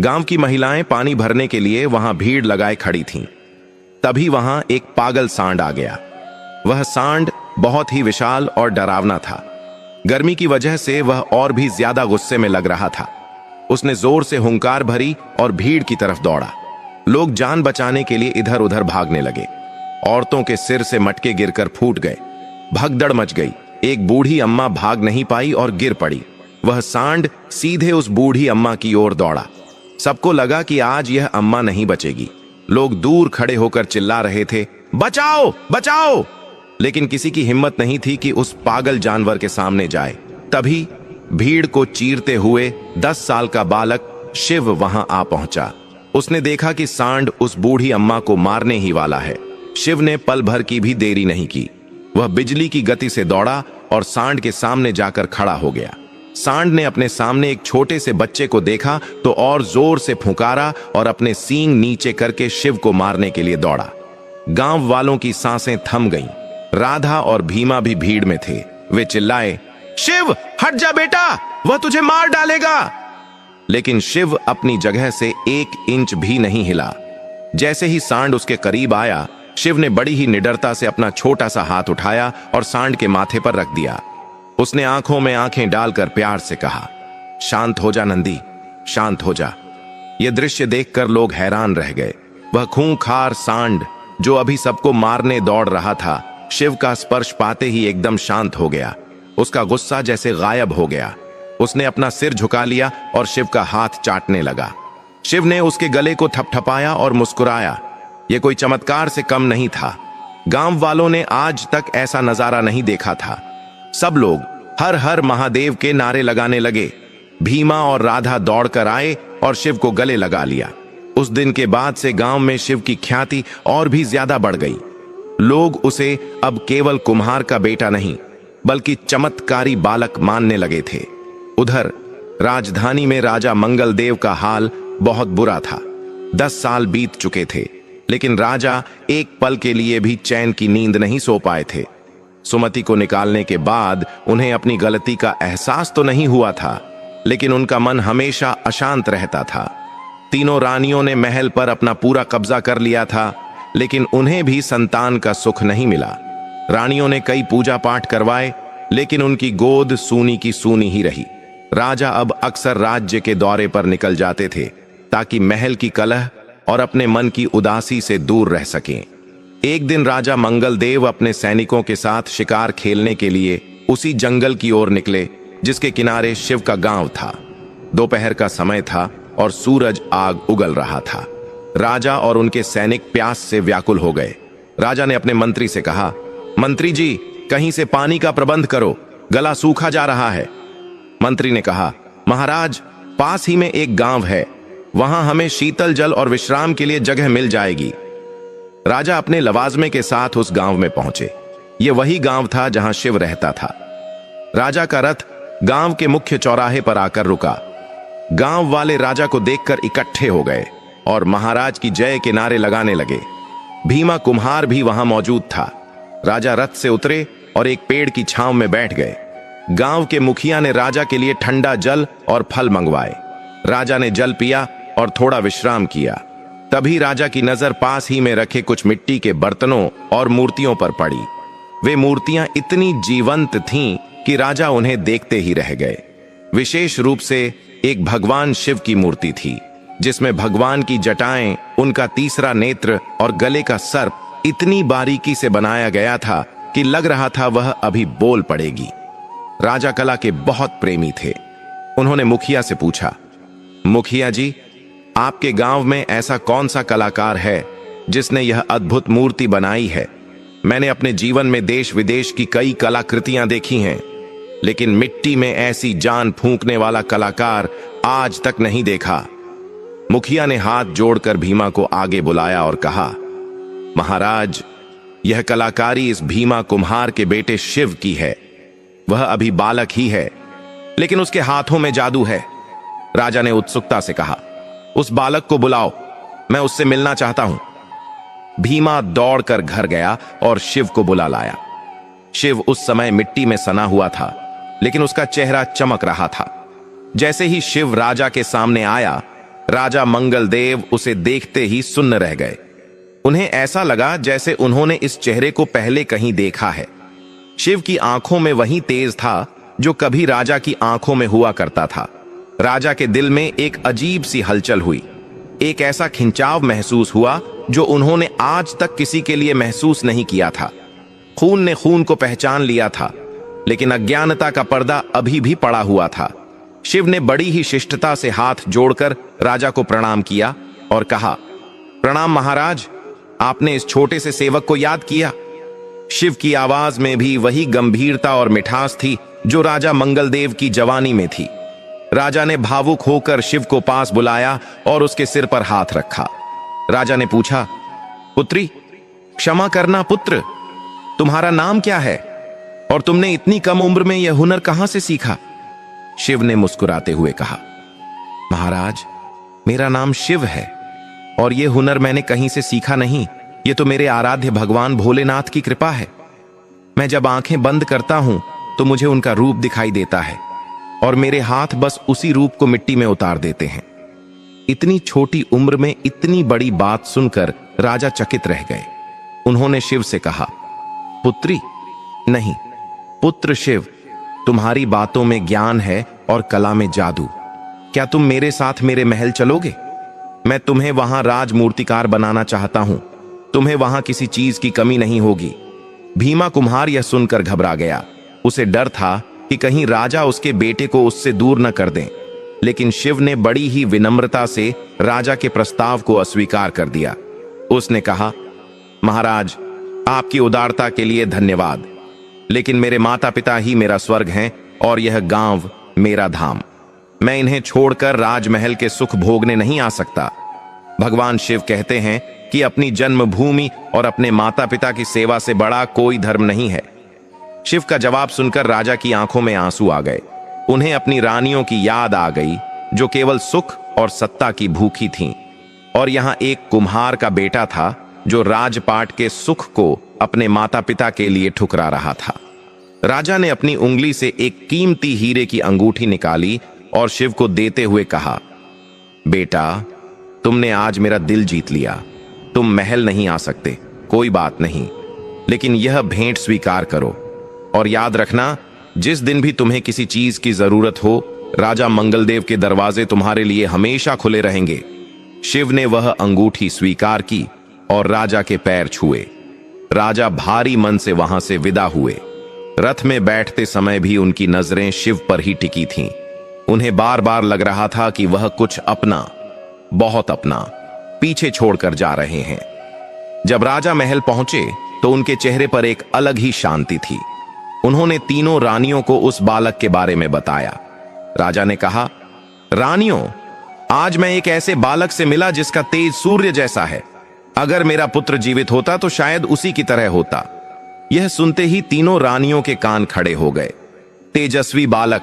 गांव की महिलाएं पानी भरने के लिए वहां भीड़ लगाए खड़ी थीं। तभी वहां एक पागल सांड आ गया। वह सांड बहुत ही विशाल और डरावना था। गर्मी की वजह से वह और भी ज्यादा गुस्से में लग रहा था। उसने जोर से हुंकार भरी और भीड़ की तरफ दौड़ा। लोग जान बचाने के लिए इधर उधर भागने लगे। औरतों के सिर से मटके गिरकर फूट गए। भगदड़ मच गई। एक बूढ़ी अम्मा भाग नहीं पाई और गिर पड़ी। वह सांड सीधे उस बूढ़ी अम्मा की ओर दौड़ा। सबको लगा कि आज यह अम्मा नहीं बचेगी। लोग दूर खड़े होकर चिल्ला रहे थे, बचाओ बचाओ, लेकिन किसी की हिम्मत नहीं थी कि उस पागल जानवर के सामने जाए। तभी भीड़ को चीरते हुए 10 साल का बालक शिव वहां आ पहुंचा। उसने देखा कि सांड उस बूढ़ी अम्मा को मारने ही वाला है। शिव ने पल भर की भी देरी नहीं की। वह बिजली की गति से दौड़ा और सांड के सामने जाकर खड़ा हो गया। सांड ने अपने सामने एक छोटे से बच्चे को देखा तो और जोर से फुंकारा और अपने सींग नीचे करके शिव को मारने के लिए दौड़ा। गांव वालों की सांसें थम गईं। राधा और भीमा भी भीड़ में थे। वे चिल्लाए, शिव हट जा बेटा, वह तुझे मार डालेगा। लेकिन शिव अपनी जगह से 1 इंच भी नहीं हिला। जैसे ही सांड उसके करीब आया, शिव ने बड़ी ही निडरता से अपना छोटा सा हाथ उठाया और सांड के माथे पर रख दिया। उसने आंखों में आंखें डालकर प्यार से कहा, शांत हो जा नंदी, शांत हो जा। यह दृश्य देखकर लोग हैरान रह गए। वह खूंखार सांड जो अभी सबको मारने दौड़ रहा था, शिव का स्पर्श पाते ही एकदम शांत हो गया। उसका गुस्सा जैसे गायब हो गया। उसने अपना सिर झुका लिया और शिव का हाथ चाटने लगा। शिव ने उसके गले को थपथपाया और मुस्कुराया। यह कोई चमत्कार से कम नहीं था। गांव वालों ने आज तक ऐसा नजारा नहीं देखा था। सब लोग हर हर महादेव के नारे लगाने लगे। भीमा और राधा दौड़कर आए और शिव को गले लगा लिया। उस दिन के बाद से गांव में शिव की ख्याति और भी ज्यादा बढ़ गई। लोग उसे अब केवल कुम्हार का बेटा नहीं बल्कि चमत्कारी बालक मानने लगे थे। उधर राजधानी में राजा मंगल देव का हाल बहुत बुरा था। 10 साल बीत चुके थे, लेकिन राजा एक पल के लिए भी चैन की नींद नहीं सो पाए थे। सुमति को निकालने के बाद उन्हें अपनी गलती का एहसास तो नहीं हुआ था, लेकिन उनका मन हमेशा अशांत रहता था। तीनों रानियों ने महल पर अपना पूरा कब्जा कर लिया था, लेकिन उन्हें भी संतान का सुख नहीं मिला। रानियों ने कई पूजा पाठ करवाए, लेकिन उनकी गोद सूनी की सूनी ही रही। राजा अब अक्सर राज्य के दौरे पर निकल जाते थे ताकि महल की कलह और अपने मन की उदासी से दूर रह सकें। एक दिन राजा मंगल देव अपने सैनिकों के साथ शिकार खेलने के लिए उसी जंगल की ओर निकले जिसके किनारे शिव का गांव था। दोपहर का समय था और सूरज आग उगल रहा था। राजा और उनके सैनिक प्यास से व्याकुल हो गए। राजा ने अपने मंत्री से कहा, मंत्री जी, कहीं से पानी का प्रबंध करो, गला सूखा जा रहा है। मंत्री ने कहा, महाराज, पास ही में एक गांव है, वहां हमें शीतल जल और विश्राम के लिए जगह मिल जाएगी। राजा अपने लवाजमे के साथ उस गांव में पहुंचे। यह वही गांव था जहां शिव रहता था। राजा का रथ गांव के मुख्य चौराहे पर आकर रुका। गांव वाले राजा को देखकर इकट्ठे हो गए और महाराज की जय के नारे लगाने लगे। भीमा कुम्हार भी वहां मौजूद था। राजा रथ से उतरे और एक पेड़ की छांव में बैठ गए। गांव के मुखिया ने राजा के लिए ठंडा जल और फल मंगवाए। राजा ने जल पिया और थोड़ा विश्राम किया। तभी राजा की नजर पास ही में रखे कुछ मिट्टी के बर्तनों और मूर्तियों पर पड़ी। वे मूर्तियां इतनी जीवंत थीं कि राजा उन्हें देखते ही रह गए। विशेष रूप से एक भगवान शिव की मूर्ति थी, जिसमें भगवान की जटाएं, उनका तीसरा नेत्र और गले का सर्प इतनी बारीकी से बनाया गया था कि लग रहा था वह अभी बोल पड़ेगी। राजा कला के बहुत प्रेमी थे। उन्होंने मुखिया से पूछा, मुखिया जी, आपके गांव में ऐसा कौन सा कलाकार है जिसने यह अद्भुत मूर्ति बनाई है? मैंने अपने जीवन में देश विदेश की कई कलाकृतियां देखी हैं, लेकिन मिट्टी में ऐसी जान फूंकने वाला कलाकार आज तक नहीं देखा। मुखिया ने हाथ जोड़कर भीमा को आगे बुलाया और कहा, महाराज, यह कलाकारी इस भीमा कुम्हार के बेटे शिव की है। वह अभी बालक ही है, लेकिन उसके हाथों में जादू है। राजा ने उत्सुकता से कहा, उस बालक को बुलाओ, मैं उससे मिलना चाहता हूं। भीमा दौड़कर घर गया और शिव को बुला लाया। शिव उस समय मिट्टी में सना हुआ था, लेकिन उसका चेहरा चमक रहा था। जैसे ही शिव राजा के सामने आया, राजा मंगलदेव उसे देखते ही सुन्न रह गए। उन्हें ऐसा लगा जैसे उन्होंने इस चेहरे को पहले कहीं देखा है। शिव की आंखों में वही तेज था जो कभी राजा की आंखों में हुआ करता था। राजा के दिल में एक अजीब सी हलचल हुई। एक ऐसा खिंचाव महसूस हुआ जो उन्होंने आज तक किसी के लिए महसूस नहीं किया था। खून ने खून को पहचान लिया था, लेकिन अज्ञानता का पर्दा अभी भी पड़ा हुआ था। शिव ने बड़ी ही शिष्टता से हाथ जोड़कर राजा को प्रणाम किया और कहा, प्रणाम महाराज, आपने इस छोटे से सेवक को याद किया। शिव की आवाज में भी वही गंभीरता और मिठास थी जो राजा मंगलदेव की जवानी में थी। राजा ने भावुक होकर शिव को पास बुलाया और उसके सिर पर हाथ रखा। राजा ने पूछा, पुत्री, क्षमा करना पुत्र, तुम्हारा नाम क्या है और तुमने इतनी कम उम्र में यह हुनर कहां से सीखा? शिव ने मुस्कुराते हुए कहा, महाराज, मेरा नाम शिव है और यह हुनर मैंने कहीं से सीखा नहीं। यह तो मेरे आराध्य भगवान भोलेनाथ की कृपा है। मैं जब आंखें बंद करता हूं तो मुझे उनका रूप दिखाई देता है और मेरे हाथ बस उसी रूप को मिट्टी में उतार देते हैं। इतनी छोटी उम्र में इतनी बड़ी बात सुनकर राजा चकित रह गए। उन्होंने शिव से कहा, पुत्री नहीं, पुत्र शिव, तुम्हारी बातों में ज्ञान है और कला में जादू। क्या तुम मेरे साथ मेरे महल चलोगे? मैं तुम्हें वहां राजमूर्तिकार बनाना चाहता हूं। तुम्हें वहां किसी चीज की कमी नहीं होगी। भीमा कुम्हार यह सुनकर घबरा गया। उसे डर था कि कहीं राजा उसके बेटे को उससे दूर न कर दें, लेकिन शिव ने बड़ी ही विनम्रता से राजा के प्रस्ताव को अस्वीकार कर दिया। उसने कहा, महाराज, आपकी उदारता के लिए धन्यवाद, लेकिन मेरे माता पिता ही मेरा स्वर्ग हैं और यह गांव मेरा धाम। मैं इन्हें छोड़कर राजमहल के सुख भोगने नहीं आ सकता। भगवान शिव कहते हैं कि अपनी जन्मभूमि और अपने माता पिता की सेवा से बड़ा कोई धर्म नहीं है। शिव का जवाब सुनकर राजा की आंखों में आंसू आ गए। उन्हें अपनी रानियों की याद आ गई जो केवल सुख और सत्ता की भूखी थीं, और यहां एक कुम्हार का बेटा था जो राजपाट के सुख को अपने माता पिता के लिए ठुकरा रहा था। राजा ने अपनी उंगली से एक कीमती हीरे की अंगूठी निकाली और शिव को देते हुए कहा, बेटा, तुमने आज मेरा दिल जीत लिया। तुम महल नहीं आ सकते, कोई बात नहीं, लेकिन यह भेंट स्वीकार करो और याद रखना, जिस दिन भी तुम्हें किसी चीज की जरूरत हो, राजा मंगलदेव के दरवाजे तुम्हारे लिए हमेशा खुले रहेंगे। शिव ने वह अंगूठी स्वीकार की और राजा के पैर छुए। राजा भारी मन से वहां से विदा हुए। रथ में बैठते समय भी उनकी नजरें शिव पर ही टिकी थीं। उन्हें बार बार लग रहा था कि वह कुछ अपना, बहुत अपना, पीछे छोड़कर जा रहे हैं। जब राजा महल पहुंचे तो उनके चेहरे पर एक अलग ही शांति थी। उन्होंने तीनों रानियों को उस बालक के बारे में बताया। राजा ने कहा, रानियों, आज मैं एक ऐसे बालक से मिला जिसका तेज सूर्य जैसा है। अगर मेरा पुत्र जीवित होता तो शायद उसी की तरह होता। यह सुनते ही तीनों रानियों के कान खड़े हो गए। तेजस्वी बालक,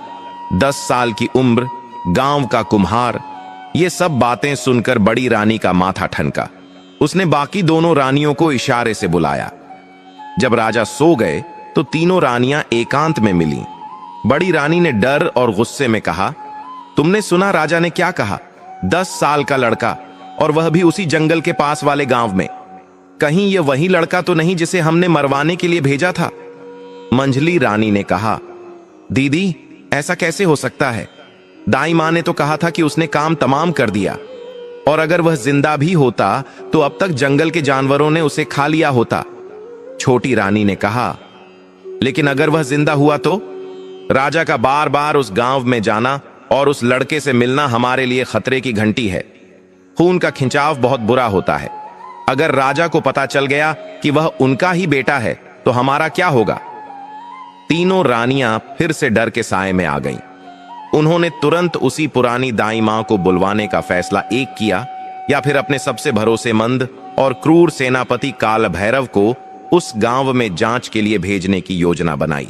10 साल की उम्र, गांव का कुम्हार, ये सब बातें सुनकर बड़ी रानी का माथा ठनका। उसने बाकी दोनों रानियों को इशारे से बुलाया। जब राजा सो गए तो तीनों रानियां एकांत में मिलीं। बड़ी रानी ने डर और गुस्से में कहा, तुमने सुना राजा ने क्या कहा? 10 साल का लड़का, और वह भी उसी जंगल के पास वाले गांव में। कहीं यह वही लड़का तो नहीं जिसे हमने मरवाने के लिए भेजा था? मंझली रानी ने कहा, दीदी, ऐसा कैसे हो सकता है? दाई माँ ने तो कहा था कि उसने काम तमाम कर दिया, और अगर वह जिंदा भी होता तो अब तक जंगल के जानवरों ने उसे खा लिया होता। छोटी रानी ने कहा, लेकिन अगर वह जिंदा हुआ तो? राजा का बार बार उस गांव में जाना और उस लड़के से मिलना हमारे लिए खतरे की घंटी है। खून का खिंचाव बहुत बुरा होता है। अगर राजा को पता चल गया कि वह उनका ही बेटा है तो हमारा क्या होगा? तीनों रानियां फिर से डर के साए में आ गईं। उन्होंने तुरंत उसी पुरानी दाई मां को बुलवाने का फैसला एक किया, या फिर अपने सबसे भरोसेमंद और क्रूर सेनापति काल भैरव को उस गांव में जांच के लिए भेजने की योजना बनाई।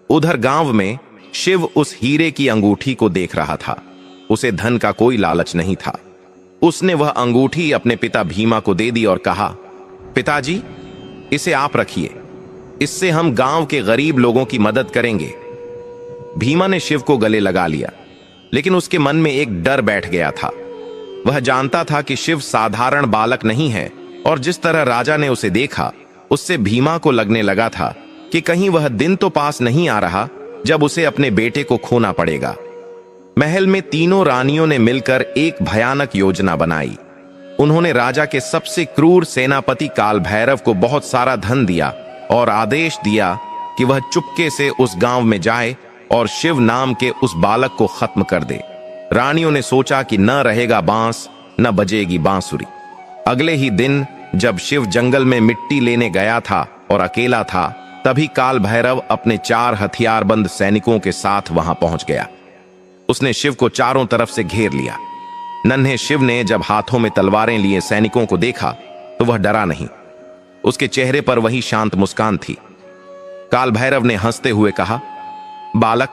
उधर गांव में शिव उस हीरे की अंगूठी को देख रहा था। उसे धन का कोई लालच नहीं था। उसने वह अंगूठी अपने पिता भीमा को दे दी और कहा, पिताजी, इसे आप रखिए, इससे हम गांव के गरीब लोगों की मदद करेंगे। भीमा ने शिव को गले लगा लिया, लेकिन उसके मन में एक डर बैठ गया था। वह जानता था कि शिव साधारण बालक नहीं है, और जिस तरह राजा ने उसे देखा, उससे भीमा को लगने लगा था कि कहीं वह दिन तो पास नहीं आ रहा जब उसे अपने बेटे को खोना पड़ेगा। महल में तीनों रानियों ने मिलकर एक भयानक योजना बनाई। उन्होंने राजा के सबसे क्रूर सेनापति काल भैरव को बहुत सारा धन दिया और आदेश दिया कि वह चुपके से उस गांव में जाए और शिव नाम के उस बालक को खत्म कर दे। रानियों ने सोचा कि न रहेगा बांस, न बजेगी बांसुरी। अगले ही दिन जब शिव जंगल में मिट्टी लेने गया था और अकेला था, तभी काल भैरव अपने 4 हथियारबंद सैनिकों के साथ वहां पहुंच गया। उसने शिव को चारों तरफ से घेर लिया। नन्हे शिव ने जब हाथों में तलवारें लिए सैनिकों को देखा तो वह डरा नहीं। उसके चेहरे पर वही शांत मुस्कान थी। काल भैरव ने हंसते हुए कहा, बालक,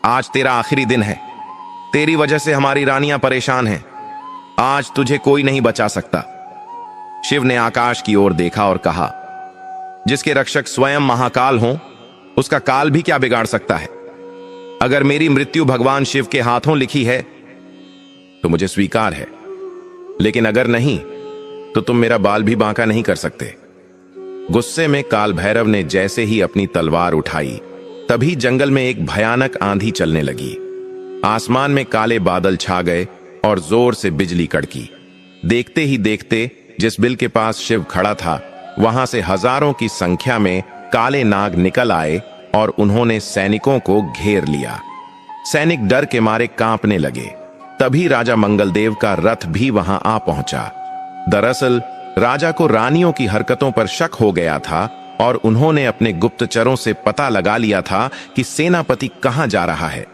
आज तेरा आखिरी दिन है। तेरी वजह से हमारी रानियां परेशान हैं। आज तुझे कोई नहीं बचा सकता। शिव ने आकाश की ओर देखा और कहा, जिसके रक्षक स्वयं महाकाल हों, उसका काल भी क्या बिगाड़ सकता है? अगर मेरी मृत्यु भगवान शिव के हाथों लिखी है तो मुझे स्वीकार है, लेकिन अगर नहीं तो तुम मेरा बाल भी बांका नहीं कर सकते। गुस्से में काल भैरव ने जैसे ही अपनी तलवार उठाई, तभी जंगल में एक भयानक आंधी चलने लगी। आसमान में काले बादल छा गए और जोर से बिजली कड़की। देखते ही देखते जिस बिल के पास शिव खड़ा था, वहां से हजारों की संख्या में काले नाग निकल आए और उन्होंने सैनिकों को घेर लिया। सैनिक डर के मारे कांपने लगे। तभी राजा मंगलदेव का रथ भी वहां आ पहुंचा। दरअसल राजा को रानियों की हरकतों पर शक हो गया था और उन्होंने अपने गुप्तचरों से पता लगा लिया था कि सेनापति कहां जा रहा है।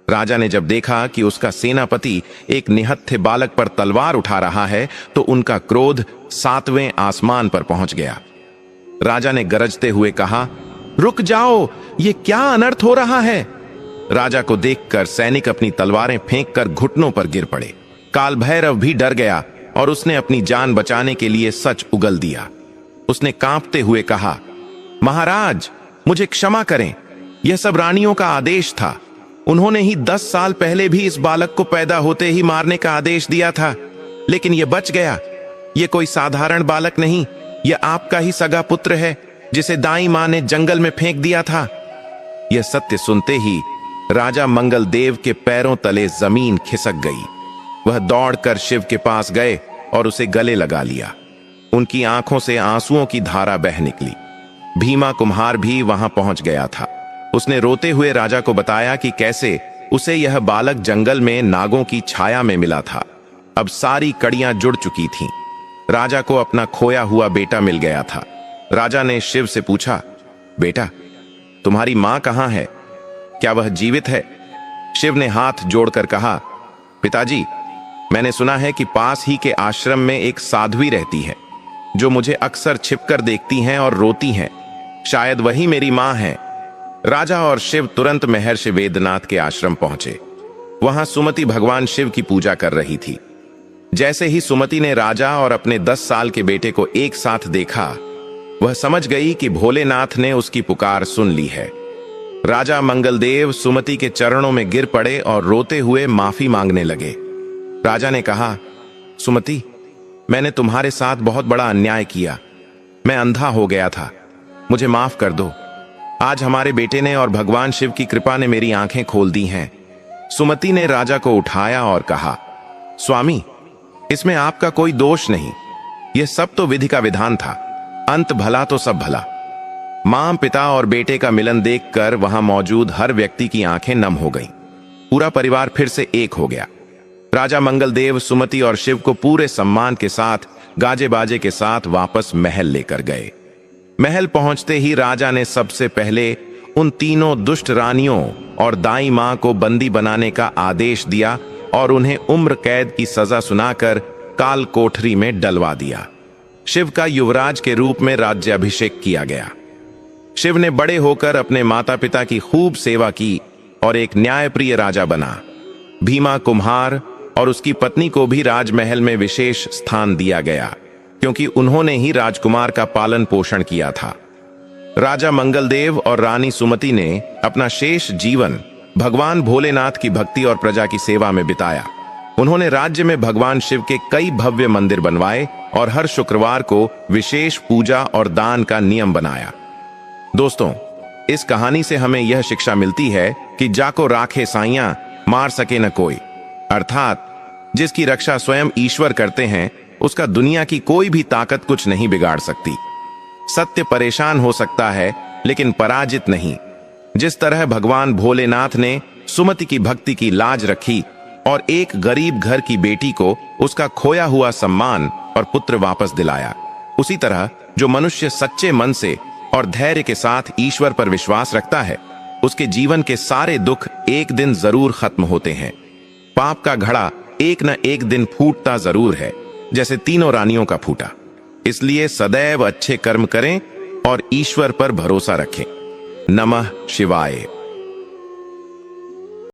राजा ने जब देखा कि उसका सेनापति एक निहत्थे बालक पर तलवार उठा रहा है, तो उनका क्रोध 7वें आसमान पर पहुंच गया। राजा ने गरजते हुए कहा, रुक जाओ, ये क्या अनर्थ हो रहा है? राजा को देखकर सैनिक अपनी तलवारें फेंककर घुटनों पर गिर पड़े। काल भैरव भी डर गया और उसने अपनी जान बचाने के लिए सच उगल दिया। उसने कांपते हुए कहा, महाराज, मुझे क्षमा करें। यह सब रानियों का आदेश था। उन्होंने ही 10 साल पहले भी इस बालक को पैदा होते ही मारने का आदेश दिया था, लेकिन यह बच गया। यह कोई साधारण बालक नहीं, यह आपका ही सगा पुत्र है, जिसे दाई मां ने जंगल में फेंक दिया था। यह सत्य सुनते ही राजा मंगलदेव के पैरों तले जमीन खिसक गई। वह दौड़कर शिव के पास गए और उसे गले लगा लिया। उनकी आंखों से आंसुओं की धारा बह निकली। भीमा कुम्हार भी वहां पहुंच गया था। उसने रोते हुए राजा को बताया कि कैसे उसे यह बालक जंगल में नागों की छाया में मिला था। अब सारी कड़ियां जुड़ चुकी थीं। राजा को अपना खोया हुआ बेटा मिल गया था। राजा ने शिव से पूछा, बेटा, तुम्हारी मां कहां है? क्या वह जीवित है? शिव ने हाथ जोड़कर कहा, पिताजी, मैंने सुना है कि पास ही के आश्रम में एक साध्वी रहती है, जो मुझे अक्सर छिपकर देखती हैं और रोती हैं। शायद वही मेरी मां है। राजा और शिव तुरंत महर्षि वेदनाथ के आश्रम पहुंचे। वहां सुमति भगवान शिव की पूजा कर रही थी। जैसे ही सुमति ने राजा और अपने 10 साल के बेटे को एक साथ देखा, वह समझ गई कि भोलेनाथ ने उसकी पुकार सुन ली है। राजा मंगलदेव सुमति के चरणों में गिर पड़े और रोते हुए माफी मांगने लगे। राजा ने कहा, सुमति, मैंने तुम्हारे साथ बहुत बड़ा अन्याय किया। मैं अंधा हो गया था, मुझे माफ कर दो। आज हमारे बेटे ने और भगवान शिव की कृपा ने मेरी आंखें खोल दी हैं। सुमति ने राजा को उठाया और कहा, स्वामी, इसमें आपका कोई दोष नहीं। यह सब तो विधि का विधान था। अंत भला तो सब भला। मां, पिता और बेटे का मिलन देखकर वहां मौजूद हर व्यक्ति की आंखें नम हो गईं। पूरा परिवार फिर से एक हो गया। राजा मंगलदेव सुमति और शिव को पूरे सम्मान के साथ गाजे बाजे के साथ वापस महल लेकर गए। महल पहुंचते ही राजा ने सबसे पहले उन तीनों दुष्ट रानियों और दाई मां को बंदी बनाने का आदेश दिया और उन्हें उम्र कैद की सजा सुनाकर काल कोठरी में डलवा दिया। शिव का युवराज के रूप में राज्याभिषेक किया गया। शिव ने बड़े होकर अपने माता पिता की खूब सेवा की और एक न्यायप्रिय राजा बना। भीमा कुम्हार और उसकी पत्नी को भी राजमहल में विशेष स्थान दिया गया, क्योंकि उन्होंने ही राजकुमार का पालन पोषण किया था। राजा मंगलदेव और रानी सुमति ने अपना शेष जीवन भगवान भोलेनाथ की भक्ति और प्रजा की सेवा में बिताया। उन्होंने राज्य में भगवान शिव के कई भव्य मंदिर बनवाए और हर शुक्रवार को विशेष पूजा और दान का नियम बनाया। दोस्तों, इस कहानी से हमें यह शिक्षा मिलती है कि जाको राखे साइयां, मार सके न कोई। अर्थात जिसकी रक्षा स्वयं ईश्वर करते हैं, उसका दुनिया की कोई भी ताकत कुछ नहीं बिगाड़ सकती। सत्य परेशान हो सकता है, लेकिन पराजित नहीं। जिस तरह भगवान भोलेनाथ ने सुमति की भक्ति की लाज रखी और एक गरीब घर की बेटी को उसका खोया हुआ सम्मान और पुत्र वापस दिलाया, उसी तरह जो मनुष्य सच्चे मन से और धैर्य के साथ ईश्वर पर विश्वास रखता है, उसके जीवन के सारे दुख एक दिन जरूर खत्म होते हैं। पाप का घड़ा एक न एक दिन फूटता जरूर है, जैसे तीनों रानियों का फूटा। इसलिए सदैव अच्छे कर्म करें और ईश्वर पर भरोसा रखें। नमः शिवाय।